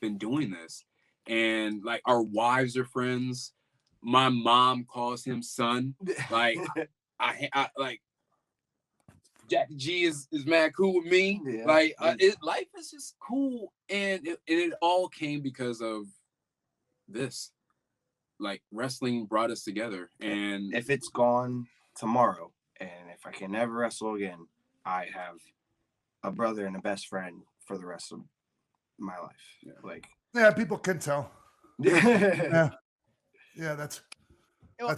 been doing this, and like our wives are friends. My mom calls him son. Like I like Jackie G is mad cool with me. Yeah. Like life is just cool, and it all came because of this. Like, wrestling brought us together, and if it's gone tomorrow, and if I can never wrestle again, I have a brother and a best friend for the rest of my life. Yeah. Like, yeah, people can tell. Yeah, that's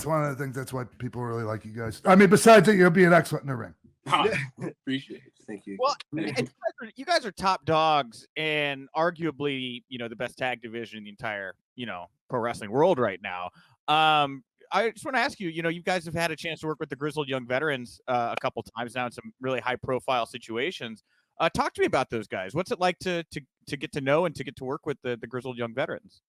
one of the things. That's why people really like you guys. I mean, besides that, you'll be an excellent in the ring. Appreciate it. Thank you. Well, you guys are top dogs, and arguably, you know, the best tag division in the entire, you know, pro wrestling world right now. I just want to ask you, you know, you guys have had a chance to work with the Grizzled Young Veterans a couple times now in some really high profile situations. Talk to me about those guys. What's it like to get to know and to get to work with the Grizzled Young Veterans?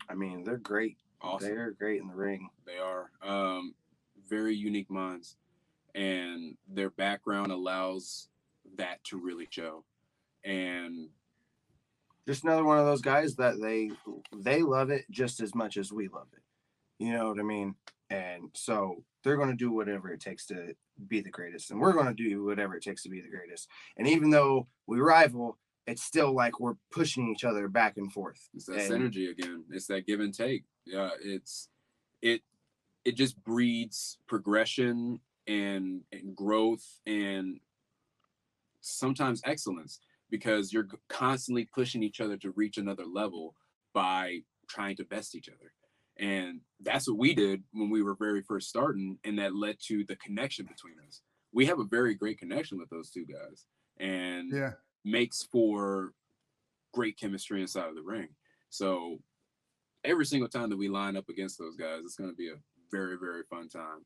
I mean, they're great. Awesome. They're great in the ring. They are very unique minds, and their background allows that to really show. And just another one of those guys that they love it just as much as we love it. You know what I mean? And so they're going to do whatever it takes to be the greatest, and we're going to do whatever it takes to be the greatest. And even though we rival, it's still like we're pushing each other back and forth. It's that synergy again. It's that give and take. Yeah, it just breeds progression and growth and sometimes excellence, because you're constantly pushing each other to reach another level by trying to best each other. And that's what we did when we were very first starting, and that led to the connection between us. We have a very great connection with those two guys, and makes for great chemistry inside of the ring. So every single time that we line up against those guys, it's going to be a very, very fun time.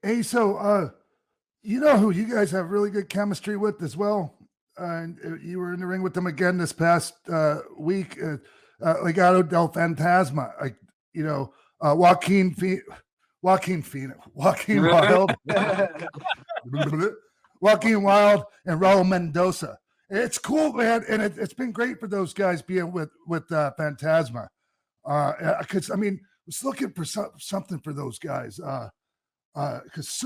Hey, so you know who you guys have really good chemistry with as well? And you were in the ring with them again this past week. Legado del Fantasma, like, you know, Joaquin Wild, Joaquin Wild, and Raul Mendoza. It's cool, man, and it's been great for those guys being with Fantasma. Because I mean, I was looking for something for those guys. Because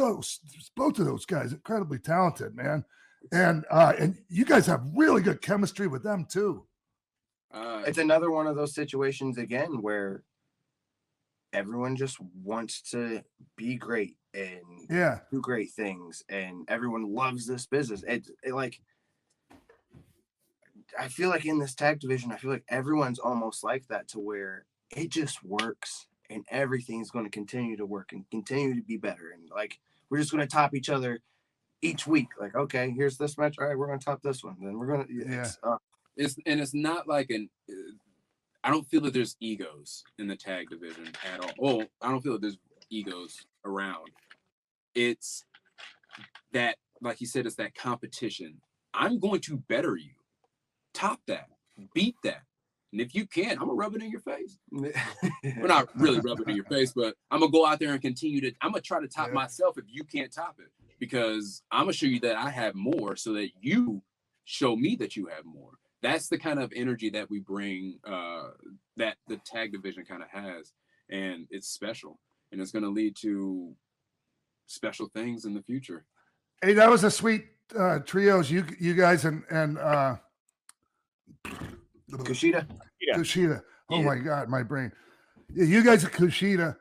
both of those guys incredibly talented, man, and you guys have really good chemistry with them too. It's another one of those situations again where everyone just wants to be great and do great things, and everyone loves this business. It like, I feel like in this tag division, I feel like everyone's almost like that, to where it just works and everything's going to continue to work and continue to be better. And like, we're just going to top each other each week. Like, okay, here's this match. All right, we're going to top this one. Then we're going to, it's not like I don't feel that there's egos in the tag division at all. Oh, I don't feel that there's egos around. It's that, like you said, it's that competition. I'm going to better you. Top that. Beat that. And if you can't, I'm going to rub it in your face. Well, not really rub it in your face, but I'm going to go out there and I'm going to try to top myself if you can't top it. Because I'm going to show you that I have more, so that you show me that you have more. That's the kind of energy that we bring, that the tag division kind of has. And it's special. And it's going to lead to special things in the future. Hey, that was a sweet trios. You guys and Kushida. Kushida. Oh my God, my brain. Yeah, you guys at Kushida.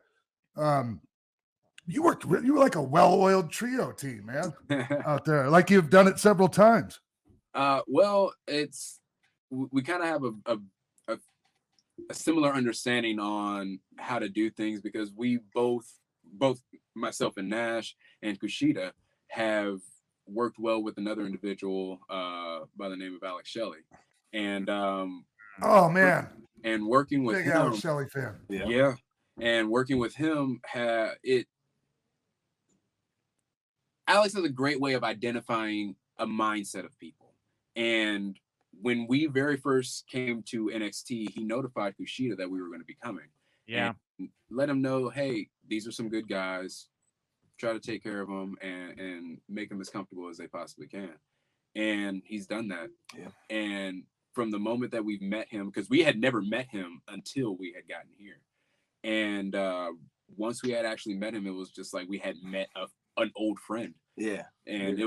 You were like a well-oiled trio team, man, out there. Like you've done it several times. Well, we kind of have a similar understanding on how to do things, because we both myself and Nash and Kushida have worked well with another individual by the name of Alex Shelley. And oh man, and working with big him, Alex Shelley fan. Yeah, and working with him, Alex has a great way of identifying a mindset of people. And when we very first came to NXT, he notified Kushida that we were going to be coming. Yeah. And let him know, hey, these are some good guys. Try to take care of them and make them as comfortable as they possibly can. And he's done that. Yeah. And from the moment that we've met him, because we had never met him until we had gotten here. And once we had actually met him, it was just like we had met an old friend. Yeah. And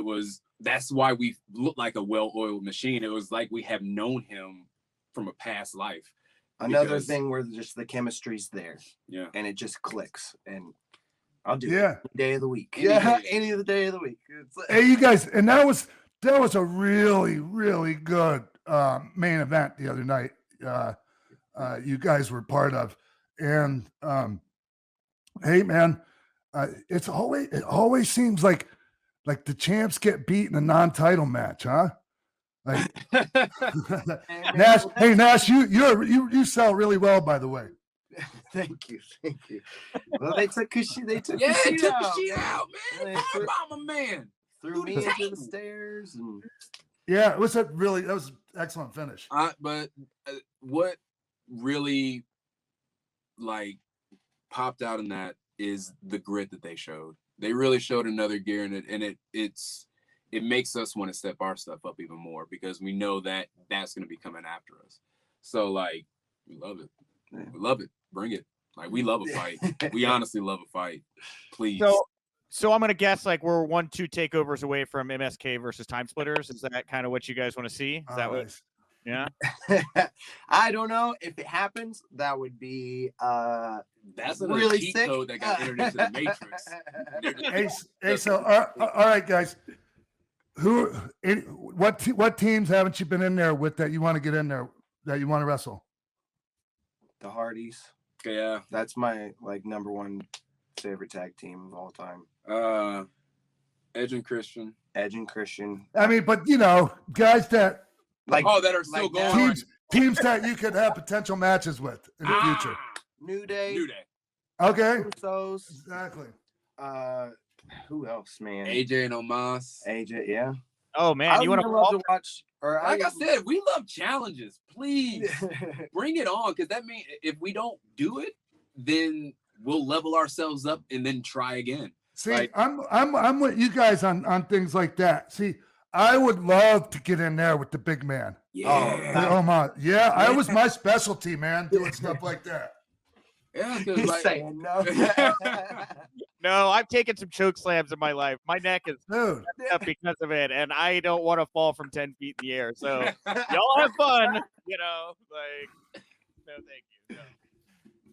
that's why we look like a well-oiled machine. It was like we have known him from a past life. Another thing where just the chemistry's there. Yeah. And it just clicks. And I'll do it any day of the week. Any of the day of the week. Hey, you guys, and that was a really, really good main event the other night. You guys were part of. And hey man, it always seems like the champs get beat in a non-title match, huh? Like Nash. Hey Nash, you sell really well, by the way. Thank you. Well, they took Kushida out, man. I'm a man. Threw me into the stairs. And... Yeah, that was an excellent finish. But what really popped out in that is the grit that they showed. They really showed another gear in it, and it makes us want to step our stuff up even more because we know that that's going to be coming after us. So like, we love it. We love it. Bring it. Like, we love a fight. We honestly love a fight. Please. So I'm going to guess like we're 1-2 takeovers away from MSK versus Time Splitters. Is that kind of what you guys want to see? Is that what? Yeah. I don't know if it happens. That would be that's a really cheat sick code that got entered into the Matrix. So all right, guys. What teams haven't you been in there with that you want to get in there that you want to wrestle? The Hardys. Yeah, that's my like number one favorite tag team of all time. Edge and Christian. I mean, but you know, guys that like that are still going. Teams that you could have potential matches with in the future. New Day. Okay. Usos. Exactly. Who else, man? AJ and Omos. AJ, yeah. Oh man, you want to love to watch? Or like I said, we love challenges. Please bring it on, because that means if we don't do it, then we'll level ourselves up and then try again. See, like, I'm with you guys on things like that. See, I would love to get in there with the big man. Yeah. Oh my, yeah, I was my specialty, man, doing stuff like that. Yeah, like, saying no. No, I've taken some choke slams in my life. My neck is up because of it, and I don't want to fall from 10 feet in the air. So y'all have fun, you know. Like, no, thank you. No.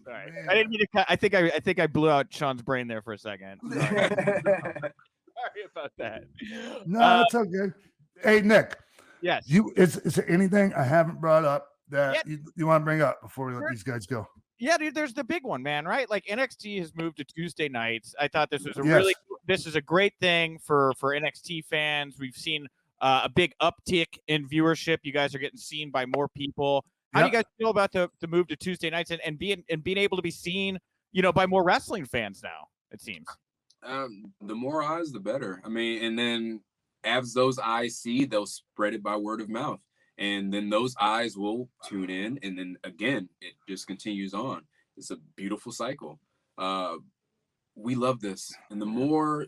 Sorry, man. I didn't mean to. I think I blew out Sean's brain there for a second. Sorry about that. No, it's okay. Hey, Nick. Yes. Is there anything I haven't brought up that you want to bring up before we let these guys go? Yeah, dude, there's the big one, man, right? Like NXT has moved to Tuesday nights. I thought this was this is a great thing for NXT fans. We've seen a big uptick in viewership. You guys are getting seen by more people. How do you guys feel about the move to Tuesday nights and being able to be seen, you know, by more wrestling fans now, it seems? The more eyes, the better. I mean, and then as those eyes see, they'll spread it by word of mouth. And then those eyes will tune in, and then again, it just continues on. It's a beautiful cycle. We love this, and the more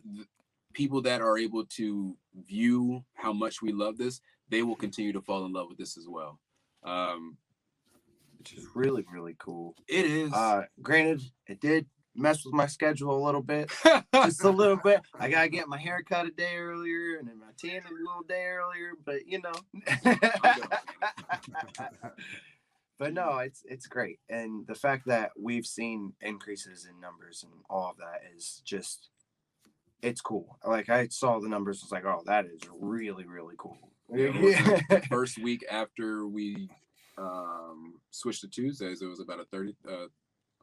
people that are able to view how much we love this, they will continue to fall in love with this as well. Which is really, really cool. It is. Granted, it did mess with my schedule a little bit, just a little bit. I gotta get my hair cut a day earlier, and then my tan a little day earlier. But you know, but no, it's great, and the fact that we've seen increases in numbers and all of that is just, it's cool. Like I saw the numbers, was like, oh, that is really, really cool. Yeah, first week after we switched to Tuesdays, it was about a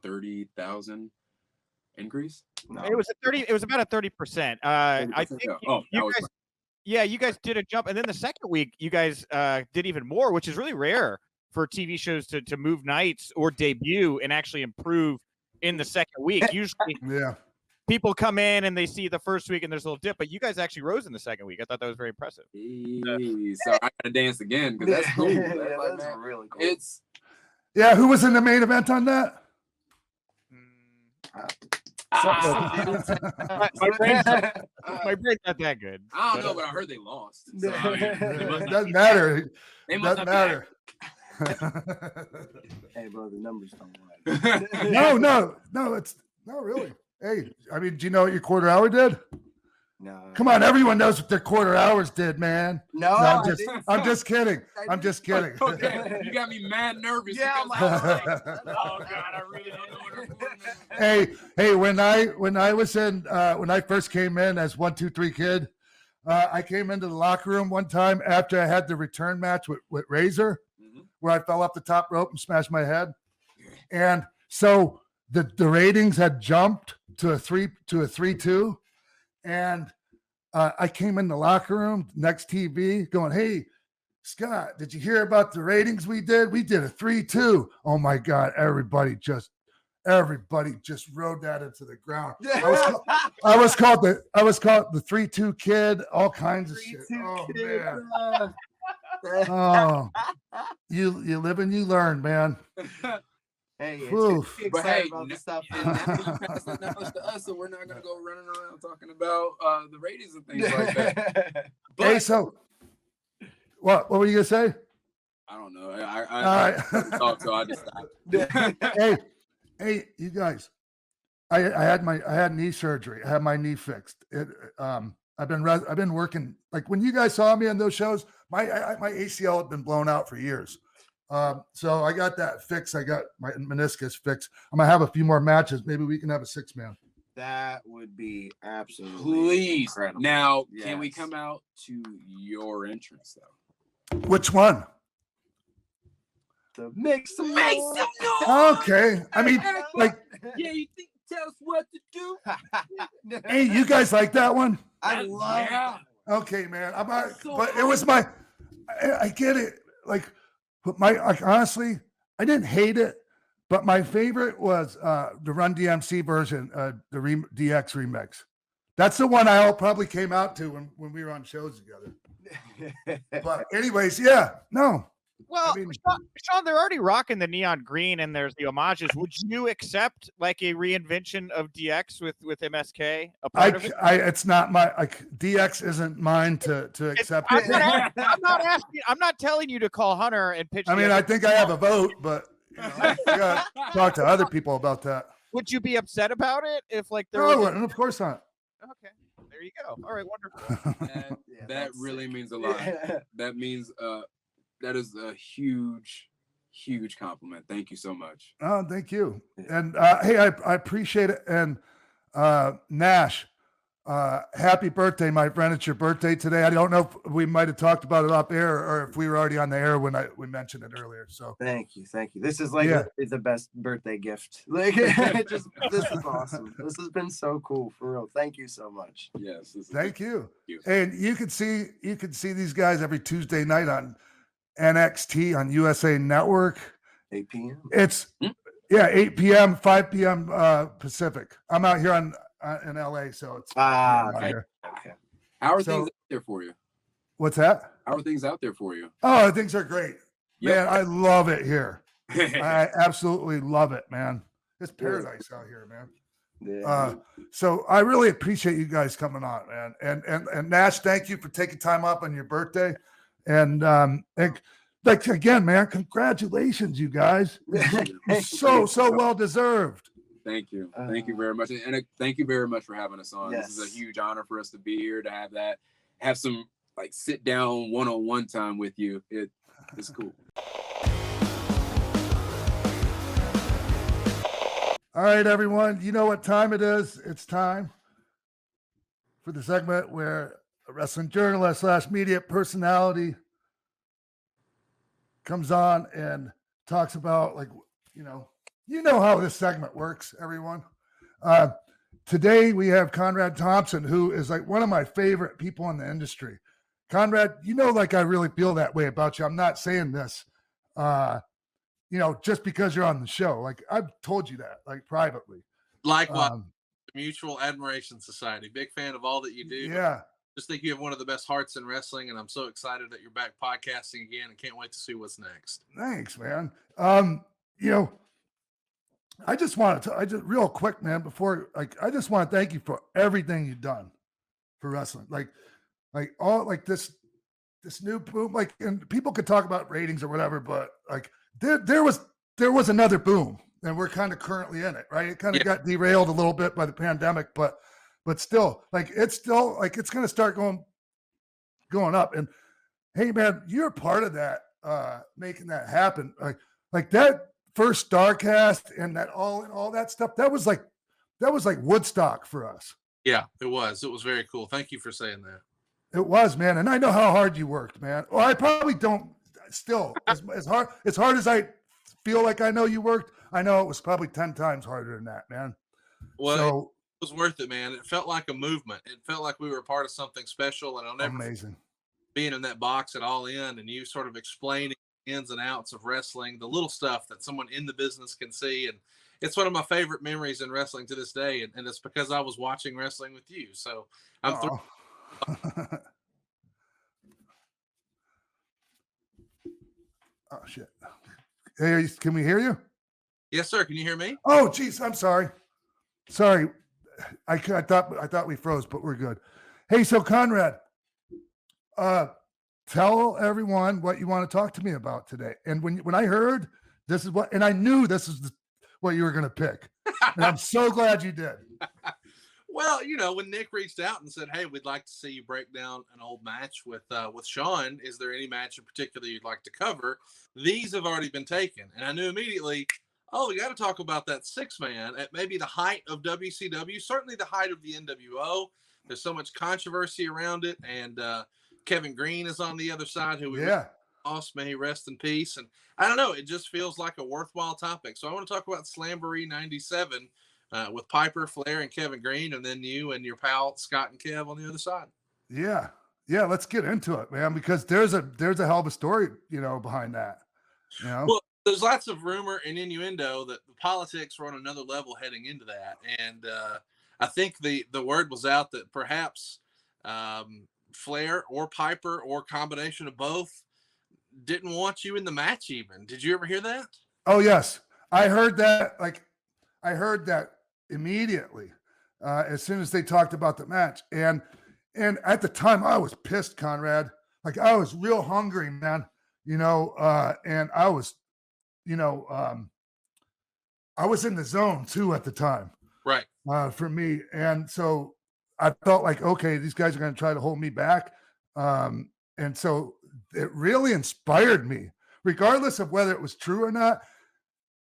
30,000 increase. No. It was about a 30%. I think you guys did a jump, and then the second week you guys did even more, which is really rare for TV shows to move nights or debut and actually improve in the second week. Usually people come in and they see the first week and there's a little dip, but you guys actually rose in the second week. I thought that was very impressive. So I gotta dance again because that's cool. That's really cool. Who was in the main event on that? My brain's not that good. I don't know, but I heard they lost. So, it doesn't matter. They must doesn't matter. Hey, bro, the numbers don't lie. No, it's not really. Hey, I mean, do you know what your quarter hour did? No. Come on, everyone knows what their quarter hours did, man. No, I'm just kidding. I'm just kidding. Okay. You got me mad nervous. Yeah, I'm like, oh God, I really don't know what I'm Hey, when I was in when I first came in as 1-2-3 kid, I came into the locker room one time after I had the return match with Razor, where I fell off the top rope and smashed my head, and so the ratings had jumped to a 3-2. And I came in the locker room, next TV, going, "Hey, Scott, did you hear about the ratings we did? We did a 3-2. Oh my God! Everybody just rode that into the ground. I was called the 3-2 kid, all kinds of shit. Oh man! Oh, you live and you learn, man. Hey, it's Whew. good to be But excited hey, about the stuff. and now you pass that knowledge to us, so we're not gonna go running around talking about the ratings and things like that. But Hey, so what were you gonna say? I don't know. I talk, so I just stopped. Hey, you guys. I had knee surgery. I had my knee fixed. I've been working, like when you guys saw me on those shows, my ACL had been blown out for years. So I got that fixed. I got my meniscus fixed. I'm gonna have a few more matches. Maybe we can have a 6-man. That would be absolutely Please. incredible. Now, Yes. Can we come out to your entrance though? Which one? So make some noise. Okay. I mean, like, Yeah, you think tell us what to do? hey, you guys like that one? I love that. Okay, man. So But it was I get it. Like, but honestly, I didn't hate it, but my favorite was the Run DMC version, the DX remix. That's the one I probably came out to when we were on shows together. But anyways, yeah, no. Well, I mean- Sean, they're already rocking the neon green, and there's the homages. Would you accept like a reinvention of DX with MSK? A part of it? It's not DX isn't mine to accept. I'm not asking. I'm not telling you to call Hunter and pitch. I mean, I think I have a vote, but I gotta talk to other people about that. Would you be upset about it if like there No, I was? wouldn't. Of course not. Okay, there you go. All right, wonderful. That really means a lot. That means that is a huge compliment. Thank you so much. Oh, thank you. And hey, I appreciate it. And Nash, happy birthday, my friend. It's your birthday today. I don't know if we might have talked about it off air or if we were already on the air when we mentioned it earlier. So Thank you. This is like it's the best birthday gift. Like this is awesome. This has been so cool for real. Thank you so much. Yes. Thank you. And you can see these guys every Tuesday night on NXT on USA Network. 8 p.m. It's 8 p.m., 5 p.m. Pacific. I'm out here in LA, so it's okay. How are things out there for you? What's that? How are things out there for you? Oh, things are great. Yep. Man, I love it here. I absolutely love it, man. It's paradise out here, man. Yeah. So I really appreciate you guys coming on, man. And Nash, thank you for taking time up on your birthday. And like again, man, congratulations, you guys. so well deserved. Thank you very much, and thank you very much for having us on. Yes. This is a huge honor for us to be here, to have some like sit down one-on-one time with you. It's cool. All right, everyone, you know what time it is. It's time for the segment where a wrestling journalist / media personality comes on and talks about, like, you know how this segment works, everyone. Today we have Conrad Thompson, who is like one of my favorite people in the industry. Conrad, like I really feel that way about you. I'm not saying this, just because you're on the show. Like I've told you that, like privately. Likewise, Mutual Admiration Society. Big fan of all that you do. Yeah. Just think you have one of the best hearts in wrestling, and I'm so excited that you're back podcasting again and can't wait to see what's next. Thanks, man. I just wanted to, real quick, man, before, like, I just want to thank you for everything you've done for wrestling. Like all, like this new boom, like, and people could talk about ratings or whatever, but like there was another boom, and we're kind of currently in it, right? It kind of got derailed a little bit by the pandemic, but still, like, it's still like, it's going to start going up. And hey, man, you're part of that, making that happen. Like that first Starcast and that all that stuff, that was like Woodstock for us. Yeah, it was very cool. Thank you for saying that. It was, man. And I know how hard you worked, man. Well, I probably don't still as hard as I feel like I know you worked. I know it was probably 10 times harder than that, man. Well, so, it was worth it, man. It felt like a movement. It felt like we were a part of something special, and I'll never amazing being in that box at All In and you sort of explaining ins and outs of wrestling, the little stuff that someone in the business can see. And it's one of my favorite memories in wrestling to this day. And it's because I was watching wrestling with you. So I'm thrilled. Oh shit. Hey, can we hear you? Yes, sir. Can you hear me? Oh, geez, I'm sorry. Sorry, I thought we froze, but we're good. Hey, so Conrad, tell everyone what you want to talk to me about today. And when I heard this is what, and I knew this is what you were going to pick, and I'm so glad you did. Well, you know, when Nick reached out and said, "Hey, we'd like to see you break down an old match with Sean. Is there any match in particular you'd like to cover?" These have already been taken, and I knew immediately. Oh, we got to talk about that 6-man at maybe the height of WCW, certainly the height of the NWO. There's so much controversy around it, and Kevin Greene is on the other side, who we lost. May he rest in peace. And I don't know, it just feels like a worthwhile topic. So I want to talk about Slamboree '97 with Piper, Flair, and Kevin Greene, and then you and your pal Scott and Kev on the other side. Yeah, let's get into it, man, because there's a hell of a story, behind that. Well, there's lots of rumor and innuendo that the politics were on another level heading into that, and I think the word was out that perhaps Flair or Piper or combination of both didn't want you in the match. Even did you ever hear that? Oh yes, I heard that. I heard that immediately as soon as they talked about the match, and at the time I was pissed, Conrad. Like I was real hungry, man. And I was. I was in the zone too at the time, right? For me, and so I felt like, okay, these guys are going to try to hold me back, and so it really inspired me, regardless of whether it was true or not.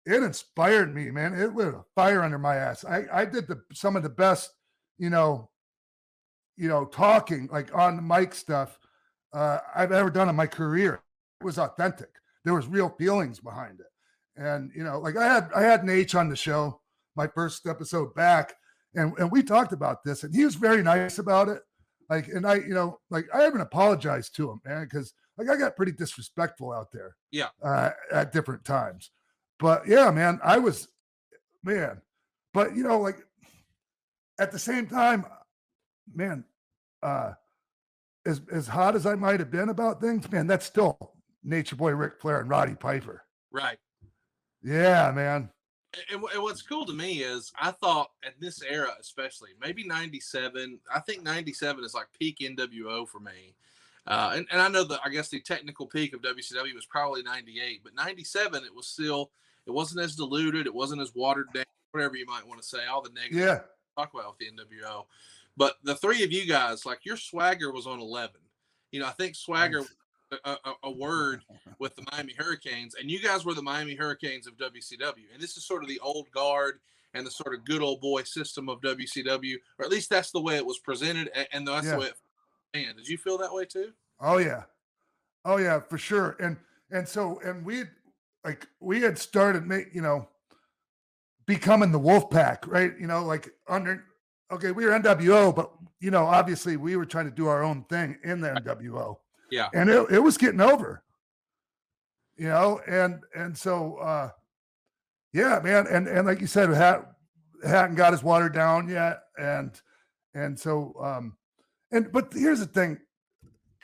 It inspired me, man. It lit a fire under my ass. I did some of the best, talking like on the mic stuff I've ever done in my career. It was authentic. There was real feelings behind it. And, like I had Nash on the show, my first episode back, and we talked about this, and he was very nice about it. Like, and I haven't apologized to him, man, because like I got pretty disrespectful out there. Yeah. At different times. But yeah, man, but like at the same time, man, as hot as I might have been about things, man, that's still Nature Boy Ric Flair and Roddy Piper. Right. Yeah, man. And what's cool to me is I thought at this era, especially maybe 97, I think 97 is like peak NWO for me. And I know that I guess the technical peak of WCW was probably 98, but 97, it wasn't as diluted. It wasn't as watered down, whatever you might want to say, all the negative talk about with the NWO. But the three of you guys, like your swagger was on 11. I think swagger a word with the Miami Hurricanes, and you guys were the Miami Hurricanes of WCW, and this is sort of the old guard and the sort of good old boy system of WCW, or at least that's the way it was presented, and that's the way it. Did you feel that way too? Oh yeah, for sure. And we had started becoming the Wolfpack, right? We were NWO, but obviously we were trying to do our own thing in the NWO. Yeah. And it was getting over, and so, yeah, man. And like you said, it hadn't got as watered down yet. And so, but here's the thing,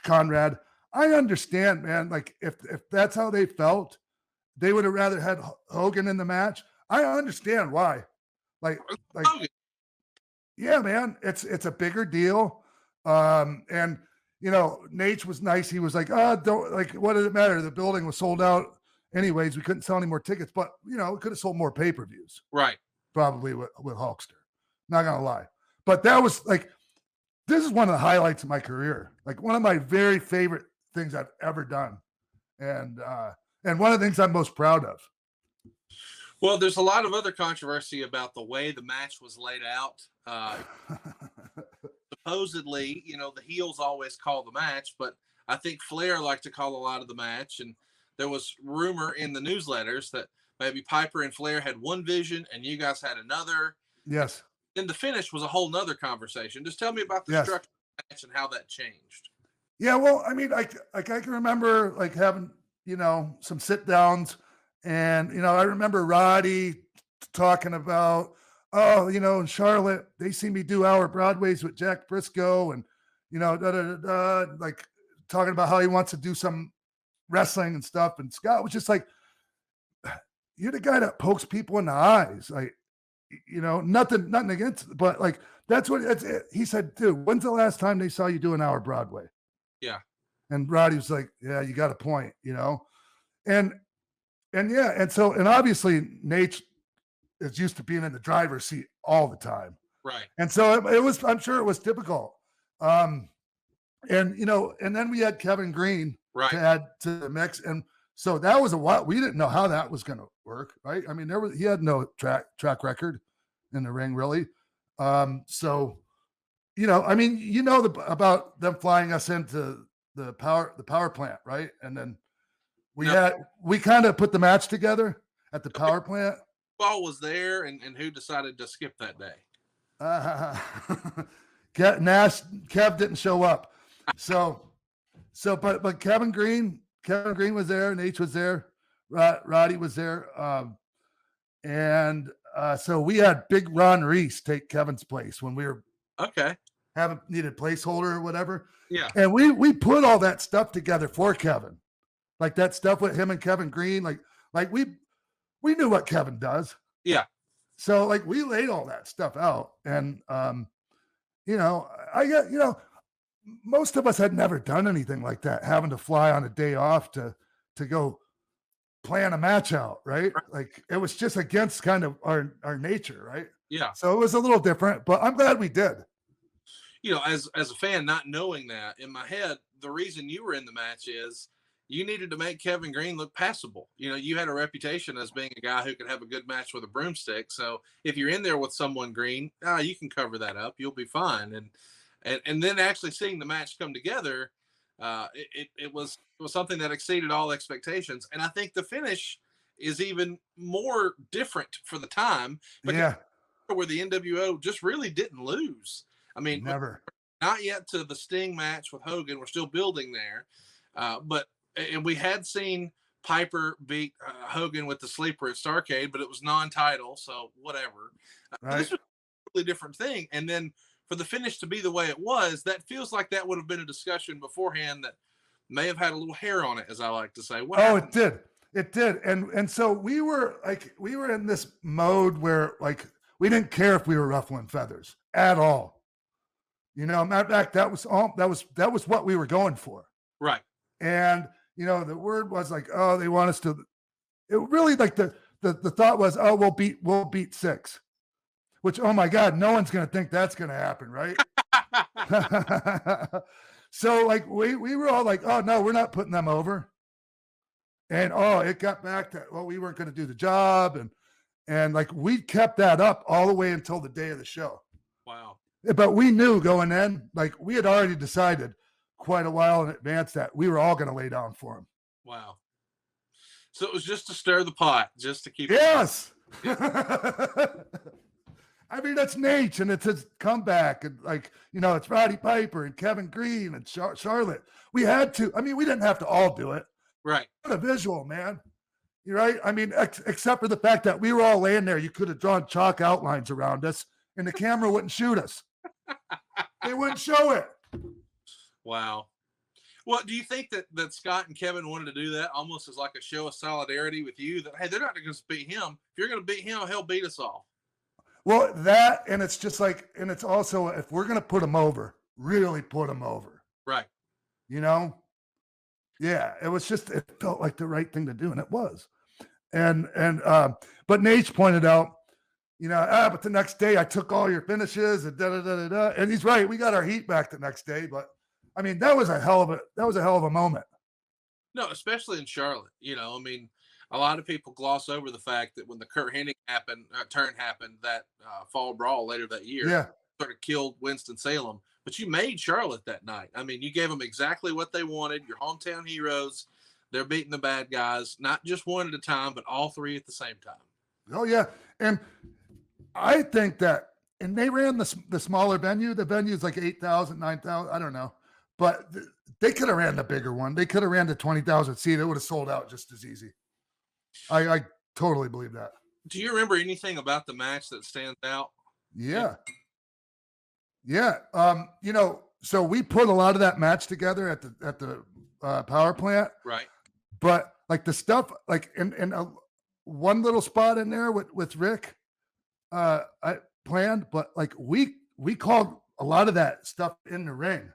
Conrad, I understand, man. Like if that's how they felt, they would have rather had Hogan in the match. I understand why. Like, yeah, man, it's a bigger deal. And Nate was nice. He was like, don't, like, what did it matter? The building was sold out anyways. We couldn't sell any more tickets, but we could have sold more pay-per-views. Right. Probably with Hulkster. Not gonna lie. But that was like, this is one of the highlights of my career. Like one of my very favorite things I've ever done. And one of the things I'm most proud of. Well, there's a lot of other controversy about the way the match was laid out. Supposedly, the heels always call the match, but I think Flair liked to call a lot of the match. And there was rumor in the newsletters that maybe Piper and Flair had one vision and you guys had another. Yes. Then the finish was a whole nother conversation. Just tell me about the structure of the match and how that changed. Yeah, well, I mean, I can remember like having, some sit downs, and I remember Roddy talking about, in Charlotte, they see me do hour Broadways with Jack Briscoe, and like talking about how he wants to do some wrestling and stuff. And Scott was just like, you're the guy that pokes people in the eyes. Like, you know, nothing against, but like, that's what it's, he said, dude, when's the last time they saw you do an hour Broadway? Yeah. And Roddy was like, yeah, you got a point, you know? And yeah. And so, and obviously Nate is used to being in the driver's seat all the time. Right. And so it was, I'm sure it was typical. And, you know, and then we had Kevin Greene right. to add to the mix. And so that was a while. We didn't know how that was going to work. Right. I mean, he had no track record in the ring, really. So, you know, I mean, you know, about them flying us into the power plant. Right. And then we kind of put the match together at the power plant. Ball was there, and who decided to skip that day? Nash, Kev didn't show up. So, but Kevin Greene was there, Nate was there, Roddy was there. And so we had Big Ron Reese take Kevin's place when we were haven't needed placeholder or whatever. Yeah. And we put all that stuff together for Kevin. Like that stuff with him and Kevin Greene, like we knew what Kevin does. Yeah. So like we laid all that stuff out. And you know, most of us had never done anything like that, having to fly on a day off to go plan a match out, right? Like it was just against kind of our nature, right? Yeah. So it was a little different, but I'm glad we did. You know, as a fan, not knowing that, in my head, the reason you were in the match is you needed to make Kevin Greene look passable. You know, you had a reputation as being a guy who could have a good match with a broomstick. So if you're in there with someone Greene, you can cover that up. You'll be fine. And then actually seeing the match come together, it was something that exceeded all expectations. And I think the finish is even more different for the time. Because where the NWO just really didn't lose. I mean, never. Not yet to the Sting match with Hogan. We're still building there. And we had seen Piper beat Hogan with the sleeper at Starrcade, but it was non-title, so whatever. This was a really different thing. And then for the finish to be the way it was, that feels like that would have been a discussion beforehand that may have had a little hair on it, as I like to say. What happened? It did. And so we were in this mode where like we didn't care if we were ruffling feathers at all. You know, matter of fact, that was what we were going for. Right. And you know, the word was like, oh, they want us to. It really like the thought was, oh, we'll beat 6, which, oh my God, no one's gonna think that's gonna happen, right? So like we were all like, oh no, we're not putting them over. And it got back to, well, we weren't gonna do the job, and like we kept that up all the way until the day of the show. Wow. But we knew going in, like we had already decided quite a while in advance that we were all going to lay down for him. Wow. So it was just to stir the pot, just to keep. Yes. I mean, that's Nate, and it's his comeback, and like, you know, it's Roddy Piper and Kevin Greene and Charlotte. We had to. I mean, we didn't have to all do it. Right. What a visual, man. You're right. I mean, except for the fact that we were all laying there, you could have drawn chalk outlines around us, and the camera wouldn't shoot us. They wouldn't show it. Wow. Well, do you think that Scott and Kevin wanted to do that almost as like a show of solidarity with you? That, hey, they're not going to beat him. If you're going to beat him, he'll beat us all. Well, that, and it's just like, and it's also, if we're going to put him over, really put him over. Right. You know? Yeah, it was just, it felt like the right thing to do, and it was. But Nate pointed out, you know, but the next day I took all your finishes and da-da-da-da-da. And he's right. We got our heat back the next day, but I mean, that was a hell of a moment. No, especially in Charlotte. You know, I mean, a lot of people gloss over the fact that when the Kurt Hennig turn happened, that fall brawl later that year, sort of killed Winston-Salem. But you made Charlotte that night. I mean, you gave them exactly what they wanted. Your hometown heroes. They're beating the bad guys, not just one at a time, but all three at the same time. Oh yeah, and I think that, and they ran the smaller venue. The venue's like 8,000, 9,000. I don't know. But they could have ran the bigger one. They could have ran the 20,000 seat. It would have sold out just as easy. I totally believe that. Do you remember anything about the match that stands out? Yeah. You know, so we put a lot of that match together at the power plant. Right. But like the stuff, like, and one little spot in there with Rick I planned, but like we called a lot of that stuff in the ring.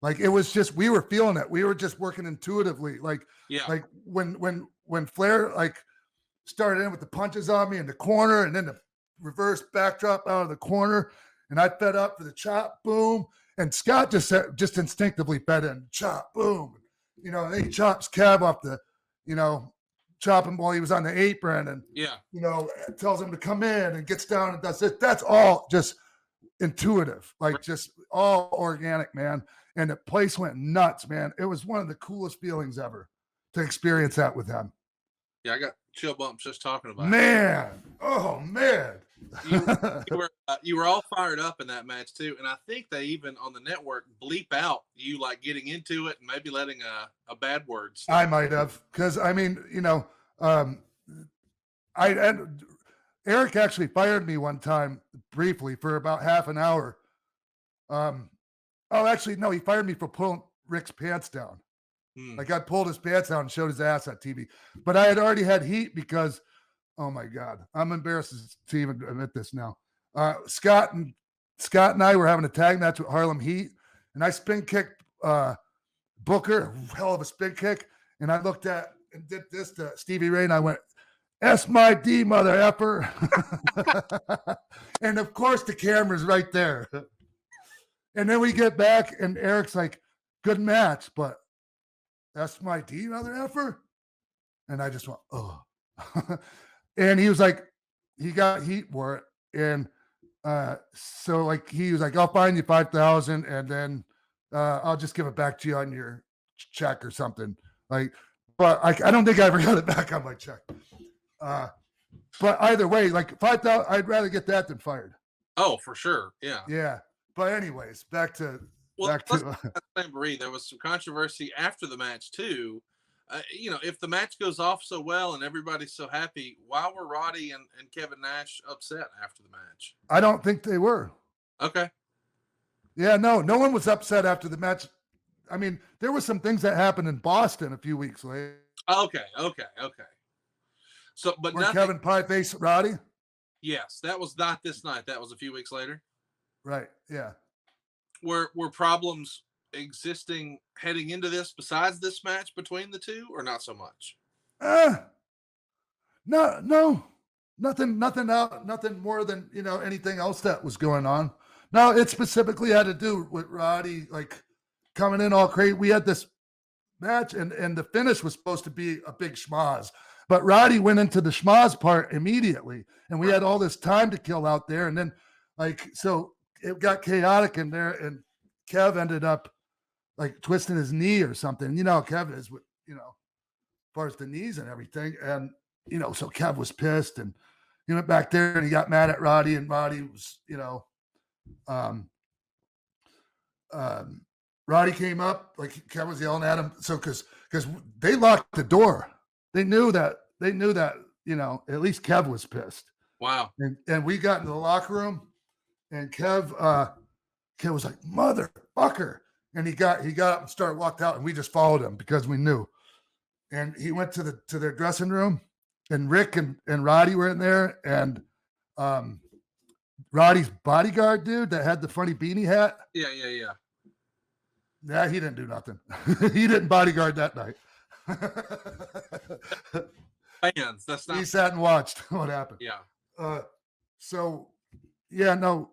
Like it was just, we were feeling it. We were just working intuitively. Like when Flair like started in with the punches on me in the corner and then the reverse backdrop out of the corner, and I fed up for the chop, boom. And Scott just instinctively fed in, chop, boom. You know, and he chops Kev off the, you know, chop him while he was on the apron, and you know, tells him to come in and gets down and does it. That's all just intuitive, like just all organic, man. And the place went nuts, man. It was one of the coolest feelings ever to experience that with him. Yeah, I got chill bumps just talking about it. Oh man. You were all fired up in that match too, and I think they even on the network bleep out you like getting into it and maybe letting a bad word. I might have, because I mean, you know, Eric actually fired me one time briefly for about half an hour. Actually, no, he fired me for pulling Rick's pants down. Like I pulled his pants down and showed his ass on TV, but I had already had heat because, oh my God, I'm embarrassed to even admit this now. Scott and I were having a tag match with Harlem Heat, and I spin kicked Booker, hell of a spin kick, and I looked at and did this to Stevie Ray, and I went, "S my D, mother effer," and of course the camera's right there. And then we get back, and Eric's like, "Good match, but S my D, mother effer," and I just went, "Oh." And he was like, he got heat for it. And so like, he was like, "I'll find you 5,000 and then I'll just give it back to you on your check or something." Like, but I don't think I ever got it back on my check. But either way, like 5,000, I'd rather get that than fired. Oh, for sure. Yeah. Yeah. But anyways, back to Slamboree. There was some controversy after the match too. You know, if the match goes off so well and everybody's so happy, why were Roddy and Kevin Nash upset after the match? I don't think they were. Okay. Yeah, no one was upset after the match. I mean, there were some things that happened in Boston a few weeks later. Okay. So, but nothing. Kevin Pie faced Roddy? Yes, that was not this night. That was a few weeks later. Right, yeah. Were problems existing heading into this besides this match between the two, or not so much? No, nothing more than, you know, anything else that was going on. No, it specifically had to do with Roddy like coming in all crazy. We had this match and the finish was supposed to be a big schmoz, but Roddy went into the schmoz part immediately, and we had all this time to kill out there, and then like, so it got chaotic in there, and Kev ended up like twisting his knee or something. You know, Kev is, you know, as far as the knees and everything. And, you know, so Kev was pissed, and he went back there and he got mad at Roddy, and Roddy was, you know, Roddy came up, like Kev was yelling at him. So, cause they locked the door. They knew that, you know, at least Kev was pissed. Wow. And we got into the locker room, and Kev was like, "Motherfucker." And he got up and walked out, and we just followed him because we knew. And he went to their dressing room, and Rick and Roddy were in there, and Roddy's bodyguard dude that had the funny beanie hat. Yeah. Yeah, he didn't do nothing. He didn't bodyguard that night. Fans, that's not. He sat and watched what happened. Yeah. So, yeah, no.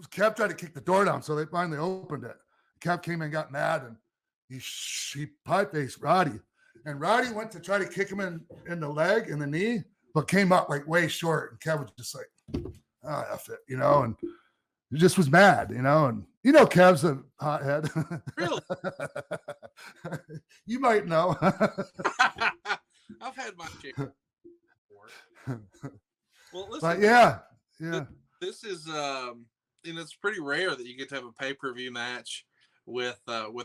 Kev tried to kick the door down, so they finally opened it. Kev came and got mad, and he pie-faced Roddy. And Roddy went to try to kick him in the leg and the knee, but came up like way short. And Kev was just like, "Oh, F it," you know, and he just was mad, you know. And you know, Kev's a hothead. Really? You might know. I've had my share before. Well, listen. But yeah. This is you know, it's pretty rare that you get to have a pay-per-view match with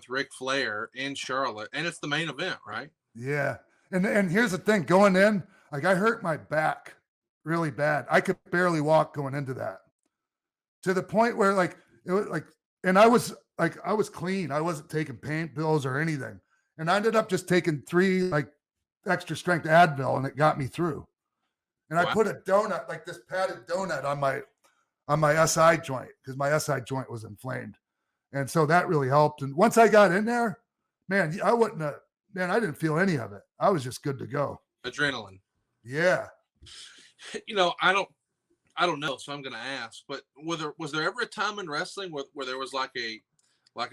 Ric Flair in Charlotte, and it's the main event, right? Yeah. And here's the thing, going in, like I hurt my back really bad. I could barely walk going into that. To the point where like it was like, and I was clean. I wasn't taking pain pills or anything. And I ended up just taking 3 like extra strength Advil, and it got me through. And Wow. I put a donut, like this padded donut, on my SI joint because my SI joint was inflamed, and so that really helped. And once I got in there, man, I wouldn't have. Man, I didn't feel any of it. I was just good to go. Adrenaline. Yeah. You know, I don't know, so I'm going to ask. But was there ever a time in wrestling where there was like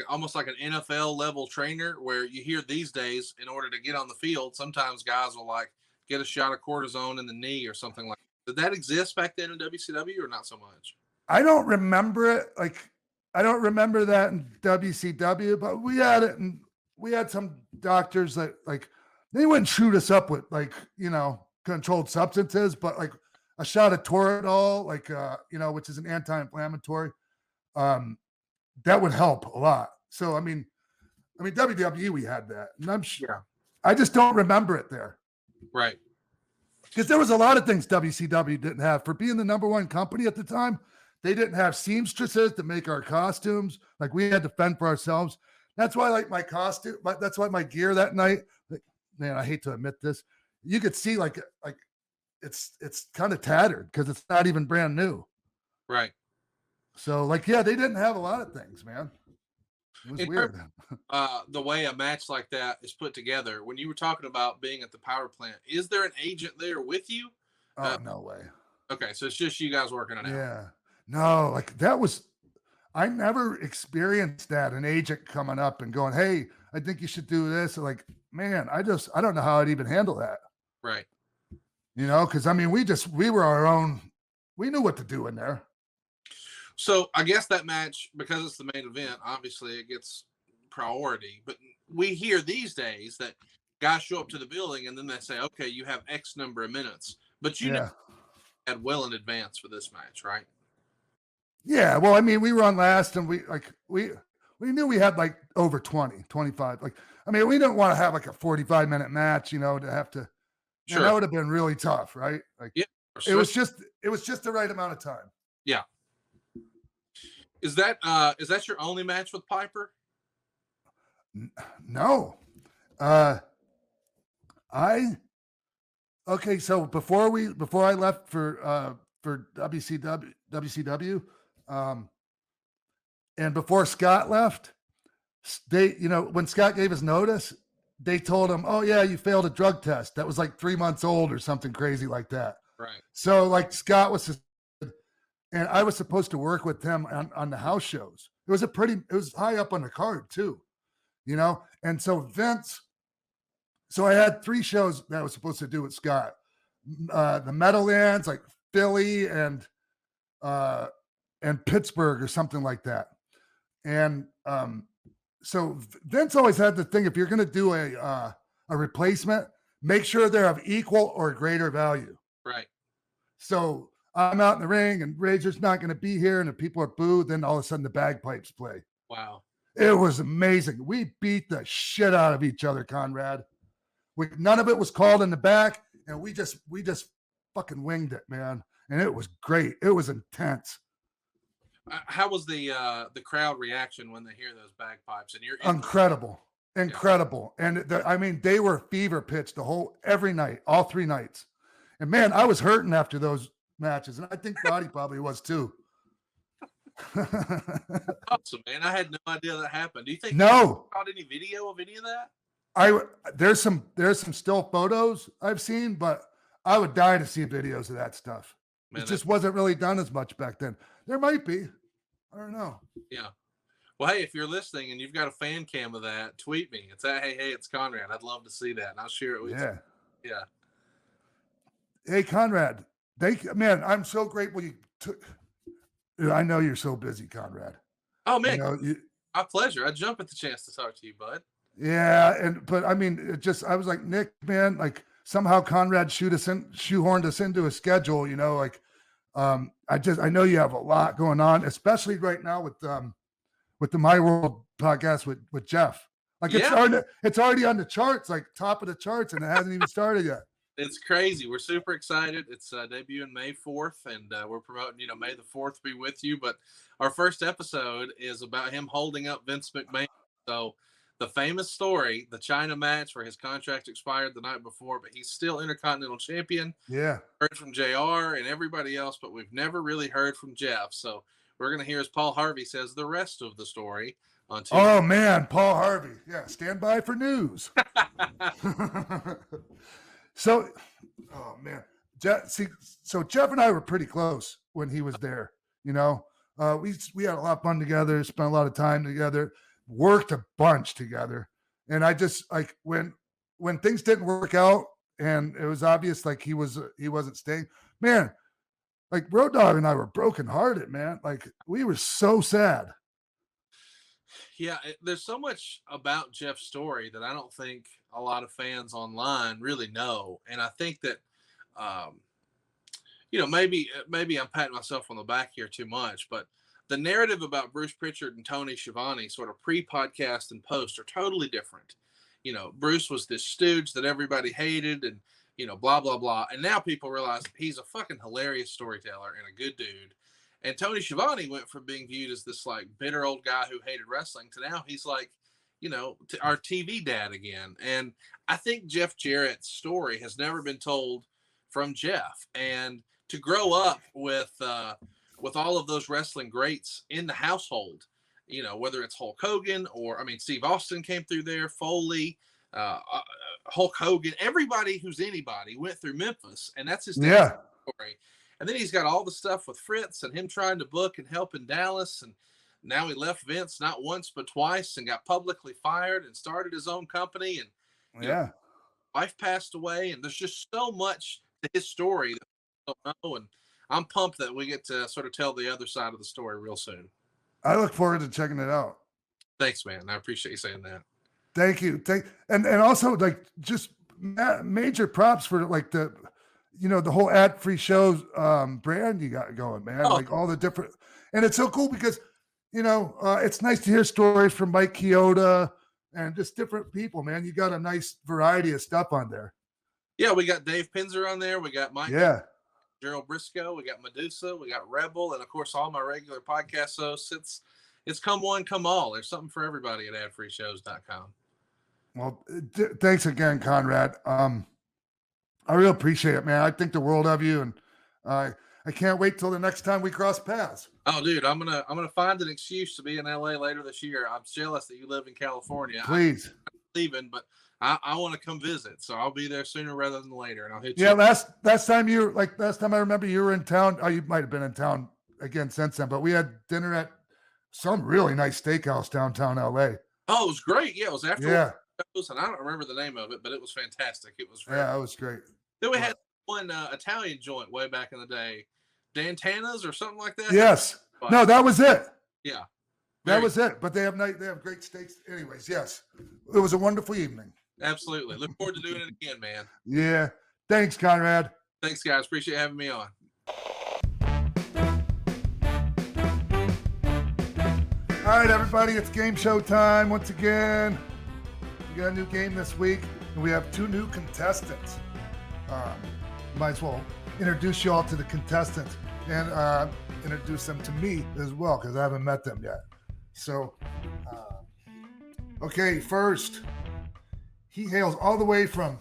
almost like an NFL level trainer, where you hear these days, in order to get on the field, sometimes guys will like get a shot of cortisone in the knee or something like that. Did that exist back then in WCW or not so much? I don't remember it. Like, I don't remember that in WCW, but we had it, and we had some doctors that, like, they wouldn't shoot us up with, like, you know, controlled substances, but like a shot of Toradol, like, you know, which is an anti-inflammatory, that would help a lot. So, I mean, WWE, we had that, and I'm sure. Yeah. I just don't remember it there. Right. Because there was a lot of things WCW didn't have. For being the number one company at the time, they didn't have seamstresses to make our costumes. Like, we had to fend for ourselves. That's why, like, my costume, that's why my gear that night, like, man, I hate to admit this, you could see like it's kind of tattered because it's not even brand new. Right. So, like, yeah, they didn't have a lot of things, man. It was weird. The way a match like that is put together, when you were talking about being at the power plant, is there an agent there with you? Oh, no way. Okay, so it's just you guys working it out. Yeah. No, like, that was, I never experienced that, an agent coming up and going, hey, I think you should do this. Like, man, I don't know how I'd even handle that. Right. You know, because I mean, we were our own, we knew what to do in there. So I guess that match, because it's the main event, obviously it gets priority. But we hear these days that guys show up to the building and then they say, okay, you have X number of minutes. But you never had well in advance for this match, right? Yeah. Well, I mean, we were on last, and we knew we had like over 20, 25. Like, I mean, we didn't want to have like a 45-minute match, you know, to have to. Sure. That would have been really tough, right? Like, yeah, sure. It was just the right amount of time. Yeah. Is that your only match with Piper? No. Okay, so before I left for WCW, and before Scott left, they, you know, when Scott gave his notice, they told him, oh yeah, you failed a drug test that was like 3 months old or something crazy like that. Right. So, like, Scott was, and I was supposed to work with him on the house shows. It was high up on the card too, you know? And so so I had 3 shows that I was supposed to do with Scott. The Meadowlands, like Philly and Pittsburgh or something like that. And so Vince always had the thing, if you're going to do a replacement, make sure they're of equal or greater value. Right. So I'm out in the ring and Razor's not going to be here, and if people are booed, then all of a sudden the bagpipes play. Wow. It was amazing. We beat the shit out of each other, Conrad. None of it was called in the back, and we just fucking winged it, man. And it was great. It was intense. How was the crowd reaction when they hear those bagpipes? And you're incredible. And I mean, they were fever pitch every night, all 3 nights. And man, I was hurting after those matches, and I think Roddy probably was too. Awesome, man! I had no idea that happened. Do you think you got any video of any of that? There's some still photos I've seen, but I would die to see videos of that stuff. Man, it just wasn't really done as much back then. There might be. I don't know. Yeah. Well, hey, if you're listening and you've got a fan cam of that, tweet me. It's hey, it's Conrad. I'd love to see that, and I'll share it with you. Yeah. Hey, Conrad. Man, I'm so grateful you took. I know you're so busy, Conrad. Oh man, my pleasure. I jump at the chance to talk to you, bud. Yeah, but I mean, I was like, Nick, man, like somehow Conrad shoehorned us into a schedule, you know, like I know you have a lot going on, especially right now with the My World podcast with Jeff. Like it's already on the charts, like top of the charts, and it hasn't even started yet. It's crazy. We're super excited. It's debuting May 4th, and we're promoting, May the 4th be with you. But our first episode is about him holding up Vince McMahon. So the famous story, the China match where his contract expired the night before, but he's still Intercontinental Champion. Yeah. Heard from JR and everybody else, but we've never really heard from Jeff. So we're going to hear, as Paul Harvey says, the rest of the story on Tuesday. Oh, man, Paul Harvey. Yeah, stand by for news. So, oh, man. So Jeff and I were pretty close when he was there, you know. We had a lot of fun together, spent a lot of time together, worked a bunch together. And I just, like, when things didn't work out and it was obvious like he wasn't staying, man, like Road Dogg and I were brokenhearted, man. Like we were so sad. Yeah, there's so much about Jeff's story that I don't think a lot of fans online really know. And I think that, you know, maybe I'm patting myself on the back here too much, but the narrative about Bruce Pritchard and Tony Schiavone sort of pre-podcast and post are totally different. You know, Bruce was this stooge that everybody hated and, you know, blah, blah, blah. And now people realize he's a fucking hilarious storyteller and a good dude. And Tony Schiavone went from being viewed as this like bitter old guy who hated wrestling to now he's like, you know, our TV dad again. And I think Jeff Jarrett's story has never been told from Jeff. And to grow up with all of those wrestling greats in the household, you know, whether it's Hulk Hogan or, I mean, Steve Austin came through there, Foley, Hulk Hogan, everybody who's anybody went through Memphis, and that's his dad's story. And then he's got all the stuff with Fritz and him trying to book and help in Dallas. And now he left Vince not once, but twice and got publicly fired and started his own company. And know, wife passed away. And there's just so much to his story that we don't know. And I'm pumped that we get to sort of tell the other side of the story real soon. I look forward to checking it out. Thanks, man. I appreciate you saying that. Thank you. And also like just major props for like the, you know, the whole ad-free shows brand you got going, man. Like all the different, and it's so cool because, you know, it's nice to hear stories from Mike Chioda and just different people, man. You got a nice variety of stuff on there. Yeah, we got Dave Pinzer on there. We got Mike. Yeah. Gerald Briscoe. We got Medusa. We got Rebel, and of course all my regular podcast hosts. It's come one, come all. There's something for everybody at adfreeshows.com. Well, thanks again, Conrad. I really appreciate it, man. I think the world of you, and I can't wait till the next time we cross paths. Oh, dude, I'm gonna find an excuse to be in LA later this year. I'm jealous that you live in California. Please, I'm leaving, but I want to come visit, so I'll be there sooner rather than later, and I'll hit you. Yeah, last time I remember you were in town. Oh, you might have been in town again since then, but we had dinner at some really nice steakhouse downtown LA. Oh, it was great. Yeah, it was after. Yeah. And I don't remember the name of it, but it was fantastic. It was great. Yeah, it was great. Then we had one Italian joint way back in the day, Dantana's or something like that. Yes. No, that was it. Yeah. That was it. But they have great steaks. Anyways, yes. It was a wonderful evening. Absolutely. Look forward to doing it again, man. Yeah. Thanks, Conrad. Thanks, guys. Appreciate having me on. All right, everybody. It's game show time once again. We got a new game this week, and we have 2 new contestants. Might as well introduce you all to the contestants and introduce them to me as well, because I haven't met them yet. So, okay, first, he hails all the way from,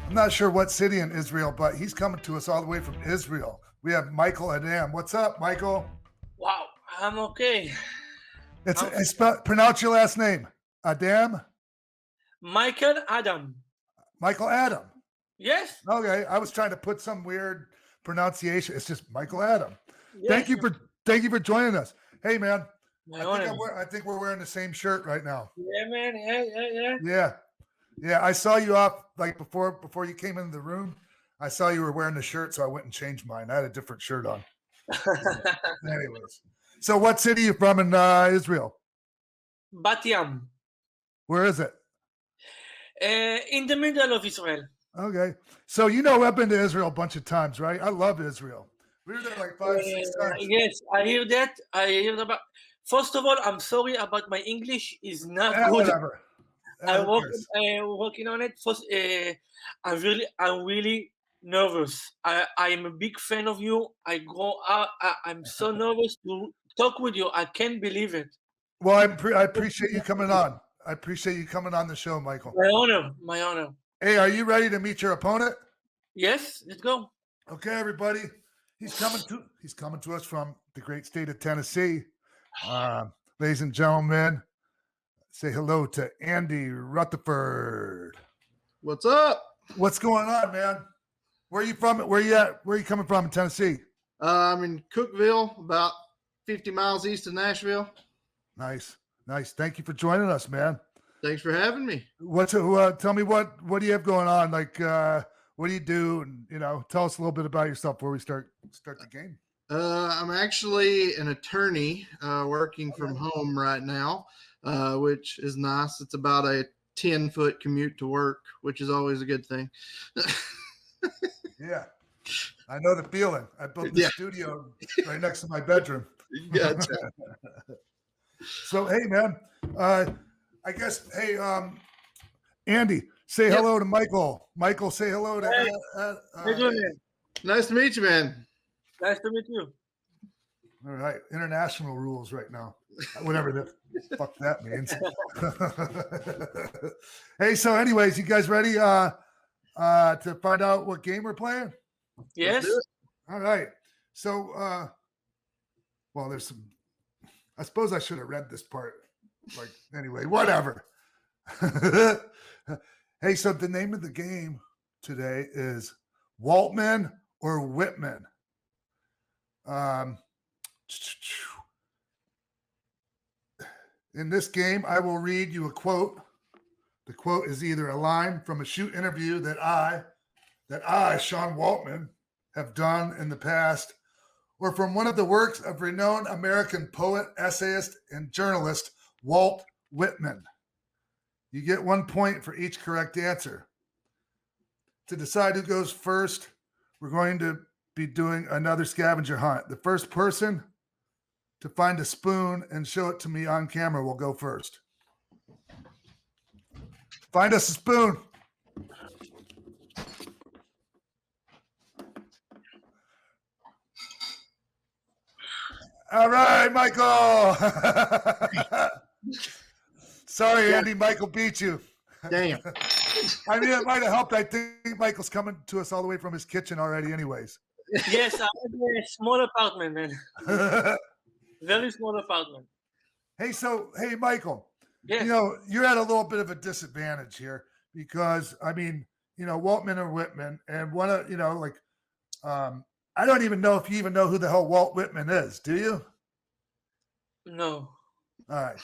I'm not sure what city in Israel, but he's coming to us all the way from Israel. We have Michael Adam. What's up, Michael? Wow, I'm okay. Pronounce your last name. Adam? Michael Adam. Michael Adam. Yes. Okay, I was trying to put some weird pronunciation. It's just Michael Adam. Yes. Thank you for joining us. Hey, man. I think we're wearing the same shirt right now. Yeah, man. Yeah. I saw you off like before you came into the room. I saw you were wearing the shirt, so I went and changed mine. I had a different shirt on. Anyways, so what city are you from in Israel? Bat Yam. Where is it? In the middle of Israel. Okay. So I've been to Israel a bunch of times, right? I love Israel. We were there like 5-6 times. Yes, I hear that. I hear about. First of all, I'm sorry about my English is not good. Whatever. I'm working on it. First, I'm really nervous. I'm a big fan of you. I'm so nervous to talk with you. I can't believe it. Well, I appreciate you coming on. I appreciate you coming on the show, Michael. My honor. My honor. Hey, are you ready to meet your opponent? Yes, let's go. Okay, everybody. He's coming to us from the great state of Tennessee. Ladies and gentlemen, say hello to Andy Rutherford. What's up? What's going on, man? Where are you from? Where are you at? Where are you coming from in Tennessee? I'm in Cookeville, about 50 miles east of Nashville. Nice. Thank you for joining us, man. Thanks for having me. Tell me what do you have going on? Like, what do you do? And tell us a little bit about yourself before we start the game. I'm actually an attorney working from home right now, which is nice. It's about a 10-foot commute to work, which is always a good thing. Yeah, I know the feeling. I built the studio right next to my bedroom. Gotcha. So, hey, man, I guess, hey, Andy, say hello to Michael. Michael, say hello to How you doing, man? Nice to meet you, man. Nice to meet you. All right, international rules right now, whatever the fuck that means. Hey, so anyways, you guys ready to find out what game we're playing? Yes. All right. So, well, there's some. I suppose I should have read this part. Like, anyway, whatever. Hey, so the name of the game today is Waltman or Whitman. In this game, I will read you a quote. The quote is either a line from a shoot interview that I, Sean Waltman, have done in the past, or from one of the works of renowned American poet, essayist, and journalist Walt Whitman. You get 1 point for each correct answer. To decide who goes first, we're going to be doing another scavenger hunt. The first person to find a spoon and show it to me on camera will go first. Find us a spoon. All right, Michael. Sorry, Andy. Michael beat you. Damn. I mean, it might have helped. I think Michael's coming to us all the way from his kitchen already anyways. Yes, I have a small apartment, man. Very small apartment. Hey, Michael, Yes. you're at a little bit of a disadvantage here because, I mean, Waltman or Whitman, and one of, I don't even know if you even know who the hell Walt Whitman is. Do you? No. All right.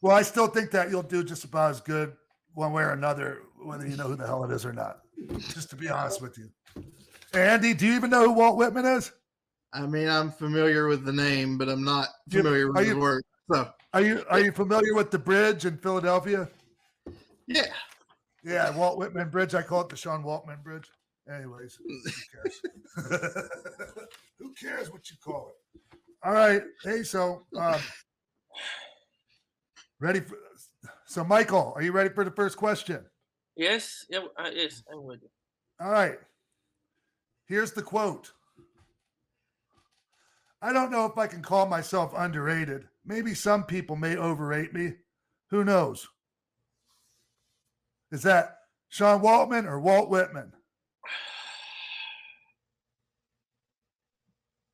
Well, I still think that you'll do just about as good one way or another, whether you know who the hell it is or not, just to be honest with you. Andy, do you even know who Walt Whitman is? I mean, I'm familiar with the name, but I'm not familiar with his work. So, are you familiar with the bridge in Philadelphia? Yeah. Yeah, Walt Whitman Bridge. I call it the Sean Waltman Bridge. Anyways, who cares? Who cares what you call it? All right. Hey, so ready for? So, Michael, are you ready for the first question? Yes. Yeah. Yes, I'm ready. All right. Here's the quote. I don't know if I can call myself underrated. Maybe some people may overrate me. Who knows? Is that Sean Waltman or Walt Whitman?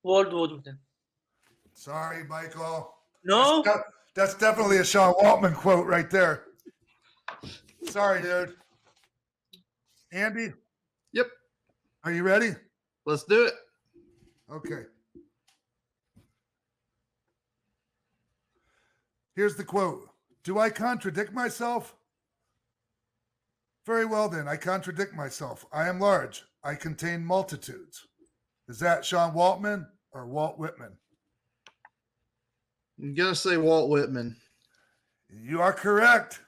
Walt Whitman. Sorry, Michael. No? That's definitely a Sean Waltman quote right there. Sorry, dude. Andy? Yep. Are you ready? Let's do it. Okay. Here's the quote. Do I contradict myself? Very well then, I contradict myself. I am large. I contain multitudes. Is that Sean Waltman or Walt Whitman? I'm going to say Walt Whitman. You are correct.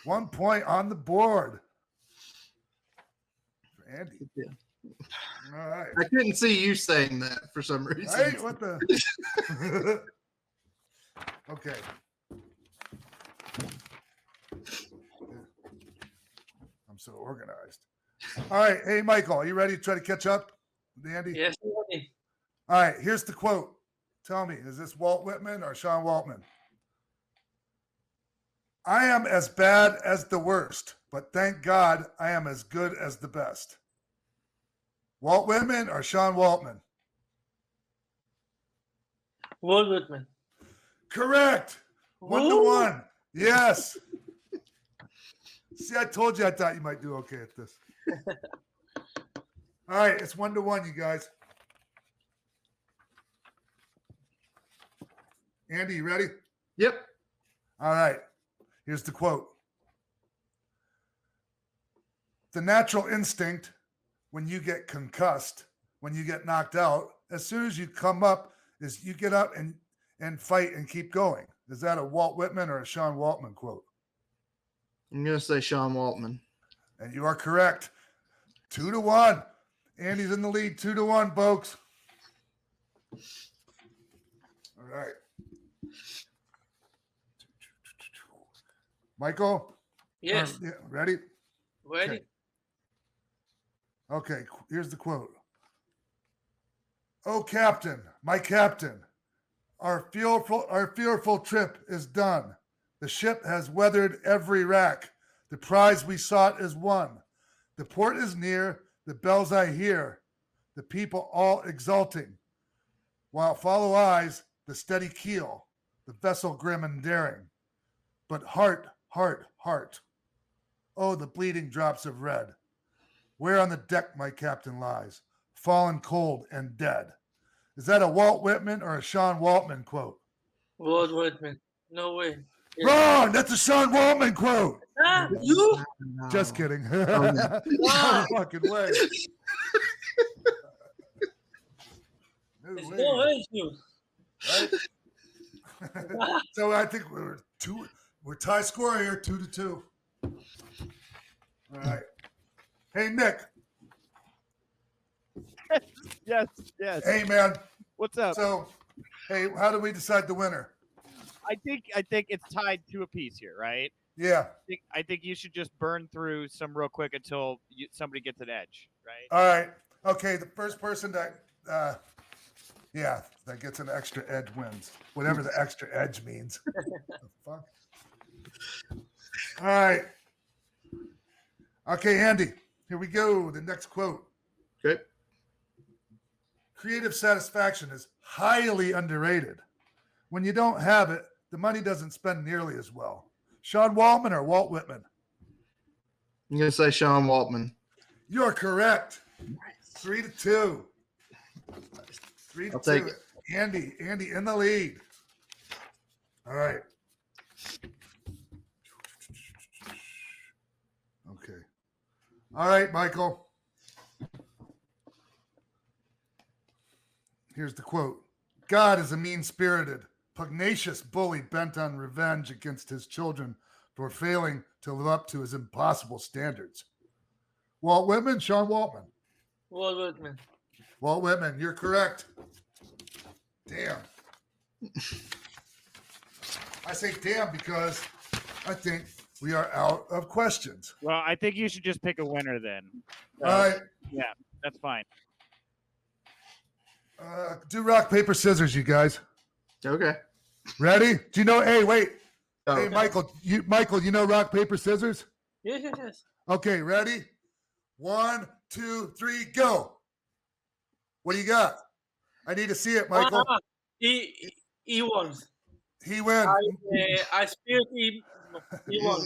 1 point on the board. For Andy. Yeah. All right. I couldn't see you saying that for some reason. Right? What the? Okay. I'm so organized. All right. Hey, Michael, are you ready to try to catch up with Andy? Yes, I'm ready. All right. Here's the quote. Tell me, is this Walt Whitman or Sean Waltman? I am as bad as the worst, but thank God I am as good as the best. Walt Whitman or Sean Waltman? Walt Whitman. Correct. 1-1. Yes. See, I told you I thought you might do okay at this. All right, it's 1-1, you guys. Andy, you ready? Yep. All right. Here's the quote. The natural instinct when you get concussed, when you get knocked out, as soon as you come up, is you get up and fight and keep going. Is that a Walt Whitman or a Sean Waltman quote? I'm going to say Sean Waltman. And you are correct. 2-1. Andy's in the lead. 2-1, folks. All right. Michael? Yes. Ready? Ready. Okay, here's the quote. Oh, Captain, my Captain, our fearful trip is done. The ship has weathered every rack. The prize we sought is won. The port is near, the bells I hear, the people all exulting. While follow eyes, the steady keel, the vessel grim and daring. But heart, heart, heart. Oh, the bleeding drops of red. Where on the deck my captain lies, fallen cold and dead. Is that a Walt Whitman or a Sean Waltman quote? Walt Whitman. No way. Wrong! That's a Sean Waltman quote. Ah, you? No. Just kidding. no. No fucking way. No There's way. no way, you. Right? So I think we're tie score here, 2-2. All right. Hey, Nick. Yes. Hey, man. What's up? So, hey, how do we decide the winner? I think it's tied to a piece here, right? Yeah. I think you should just burn through some real quick until somebody gets an edge, right? All right. Okay, the first person that gets an extra edge wins. Whatever the extra edge means. The fuck? All right. Okay, Andy, here we go. The next quote. Okay. Creative satisfaction is highly underrated. When you don't have it, the money doesn't spend nearly as well. Sean Waltman or Walt Whitman? I'm going to say Sean Waltman. You're correct. 3-2. 3-2. I'll take it. Andy in the lead. All right. Okay. All right, Michael. Here's the quote. God is a mean-spirited, pugnacious bully bent on revenge against his children for failing to live up to his impossible standards. Walt Whitman, Sean Waltman? Walt Whitman. Walt Whitman, you're correct. Damn. I say damn because I think we are out of questions. Well, I think you should just pick a winner then. All right. Yeah, that's fine. Do rock, paper, scissors, you guys. Okay. Ready? Do you know? Hey, wait. Oh. Hey, Michael, you know rock, paper, scissors? Yes. Okay, ready? 1, 2, 3, go. What do you got? I need to see it, Michael. He won. He wins. I spirit he won.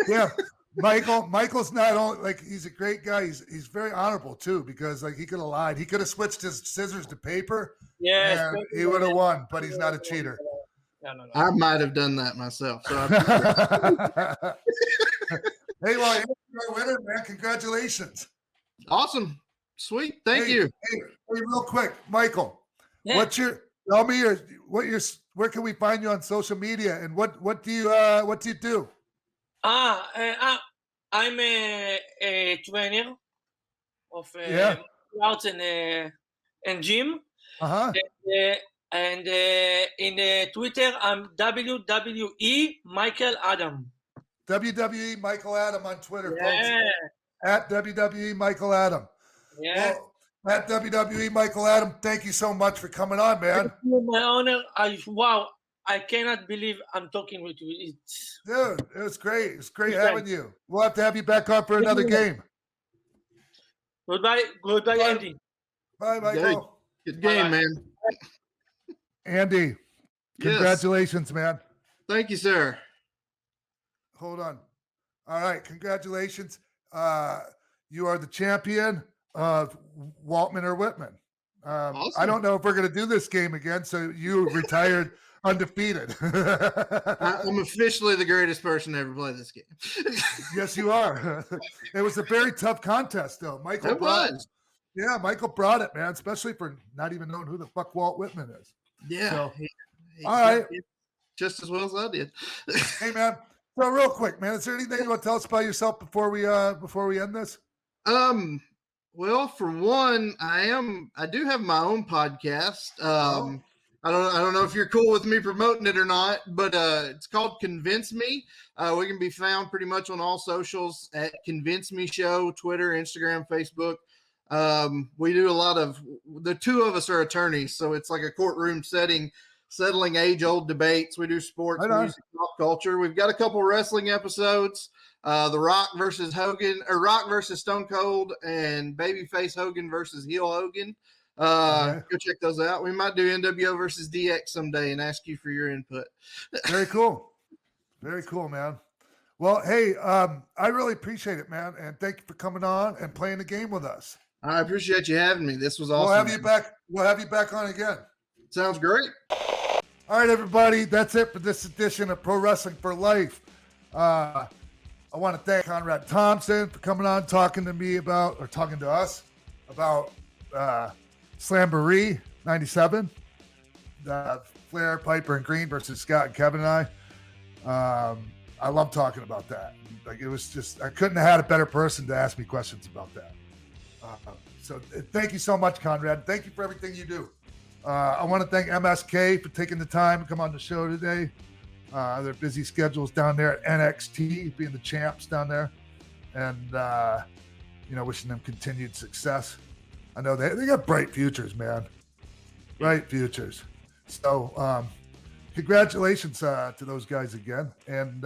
Yeah. Michael's not only like he's a great guy, he's very honorable too, because like he could have lied. He could have switched his scissors to paper. Yes. And he would have won, but he's not a cheater. No. I might have done that myself. So Hey, well, you're a winner, man. Congratulations. awesome. Sweet. Thank you. Hey, real quick, Michael. Yeah. Where can we find you on social media, and what do you do? I'm a trainer of arts and gym. Uh-huh. And in Twitter, I'm WWE Michael Adam. WWE Michael Adam on Twitter, Yeah. folks. At WWE Michael Adam. Yeah. Well, at WWE Michael Adam, thank you so much for coming on, man. It's my honor. I I cannot believe I'm talking with you. Dude, it was great. It's great having you. We'll have to have you back on for another game. Goodbye, Andy. Bye, Michael. Good game, man. Andy, congratulations, man. Thank you, sir. Hold on. All right, congratulations. You are the champion of Waltman or Whitman. Awesome. I don't know if we're going to do this game again, so you retired undefeated. I'm officially the greatest person to ever play this game. Yes, you are. It was a very tough contest, though. Michael brought it, man, especially for not even knowing who the fuck Walt Whitman is. Yeah. So, he all right. Just as well as I did. Hey, man. So real quick, man, is there anything you want to tell us about yourself before we end this? Well, for one, I do have my own podcast. I don't know if you're cool with me promoting it or not, but it's called Convince Me. We can be found pretty much on all socials at Convince Me Show, Twitter, Instagram, Facebook. We do a lot of, the two of us are attorneys, so it's like a courtroom setting, settling age-old debates. We do sports, music, pop culture. We've got a couple wrestling episodes. The Rock versus Hogan, or Rock versus Stone Cold, and Babyface Hogan versus Heel Hogan. Go check those out. We might do NWO versus DX someday and ask you for your input. Very cool. Very cool, man. Well, hey, I really appreciate it, man. And thank you for coming on and playing the game with us. I appreciate you having me. This was awesome. We'll have you back on again. Sounds great. All right, everybody. That's it for this edition of Pro Wrestling for Life. I want to thank Conrad Thompson for coming on, talking to us about Slamboree 97, Flair, Piper, and Greene versus Scott and Kevin and I. I love talking about that. Like, it was just, I couldn't have had a better person to ask me questions about that. So thank you so much, Conrad. Thank you for everything you do. I want to thank MSK for taking the time to come on the show today. Their busy schedules down there at NXT, being the champs down there, and wishing them continued success. I know they got bright futures, man. Bright futures. So congratulations to those guys again, and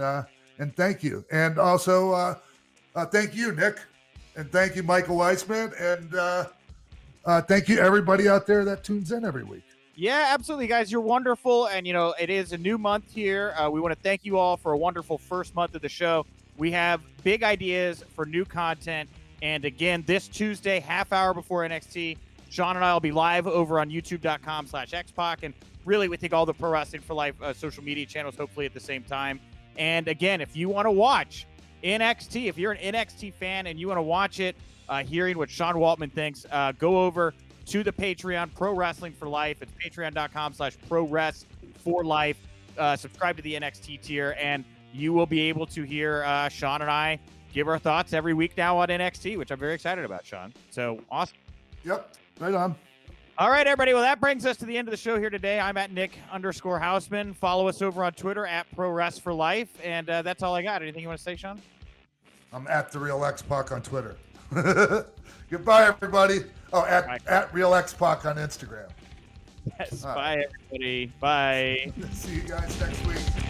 thank you. And also thank you, Nick, and thank you, Michael Weissman, and thank you everybody out there that tunes in every week. Yeah, absolutely, guys. You're wonderful. And, it is a new month here. We want to thank you all for a wonderful first month of the show. We have big ideas for new content. And again, this Tuesday, half hour before NXT, Sean and I will be live over on youtube.com/X-Pac. And really, we think all the Pro Wrestling for Life social media channels, hopefully at the same time. And again, if you want to watch NXT, if you're an NXT fan and you want to watch it, hearing what Sean Waltman thinks, go over to the Patreon, Pro Wrestling for Life. It's patreon.com/ProWrest4Life. Subscribe to the NXT tier, and you will be able to hear Sean and I give our thoughts every week now on NXT, which I'm very excited about, Sean. So awesome. Yep, right on. All right, everybody. Well, that brings us to the end of the show here today. I'm at Nick_Hausman. Follow us over on Twitter at ProWrest4Life. And that's all I got. Anything you want to say, Sean? I'm at The Real X-Pac on Twitter. Goodbye, everybody. Oh, at Real X-Pac on Instagram. Yes, bye, everybody. Bye. See you guys next week.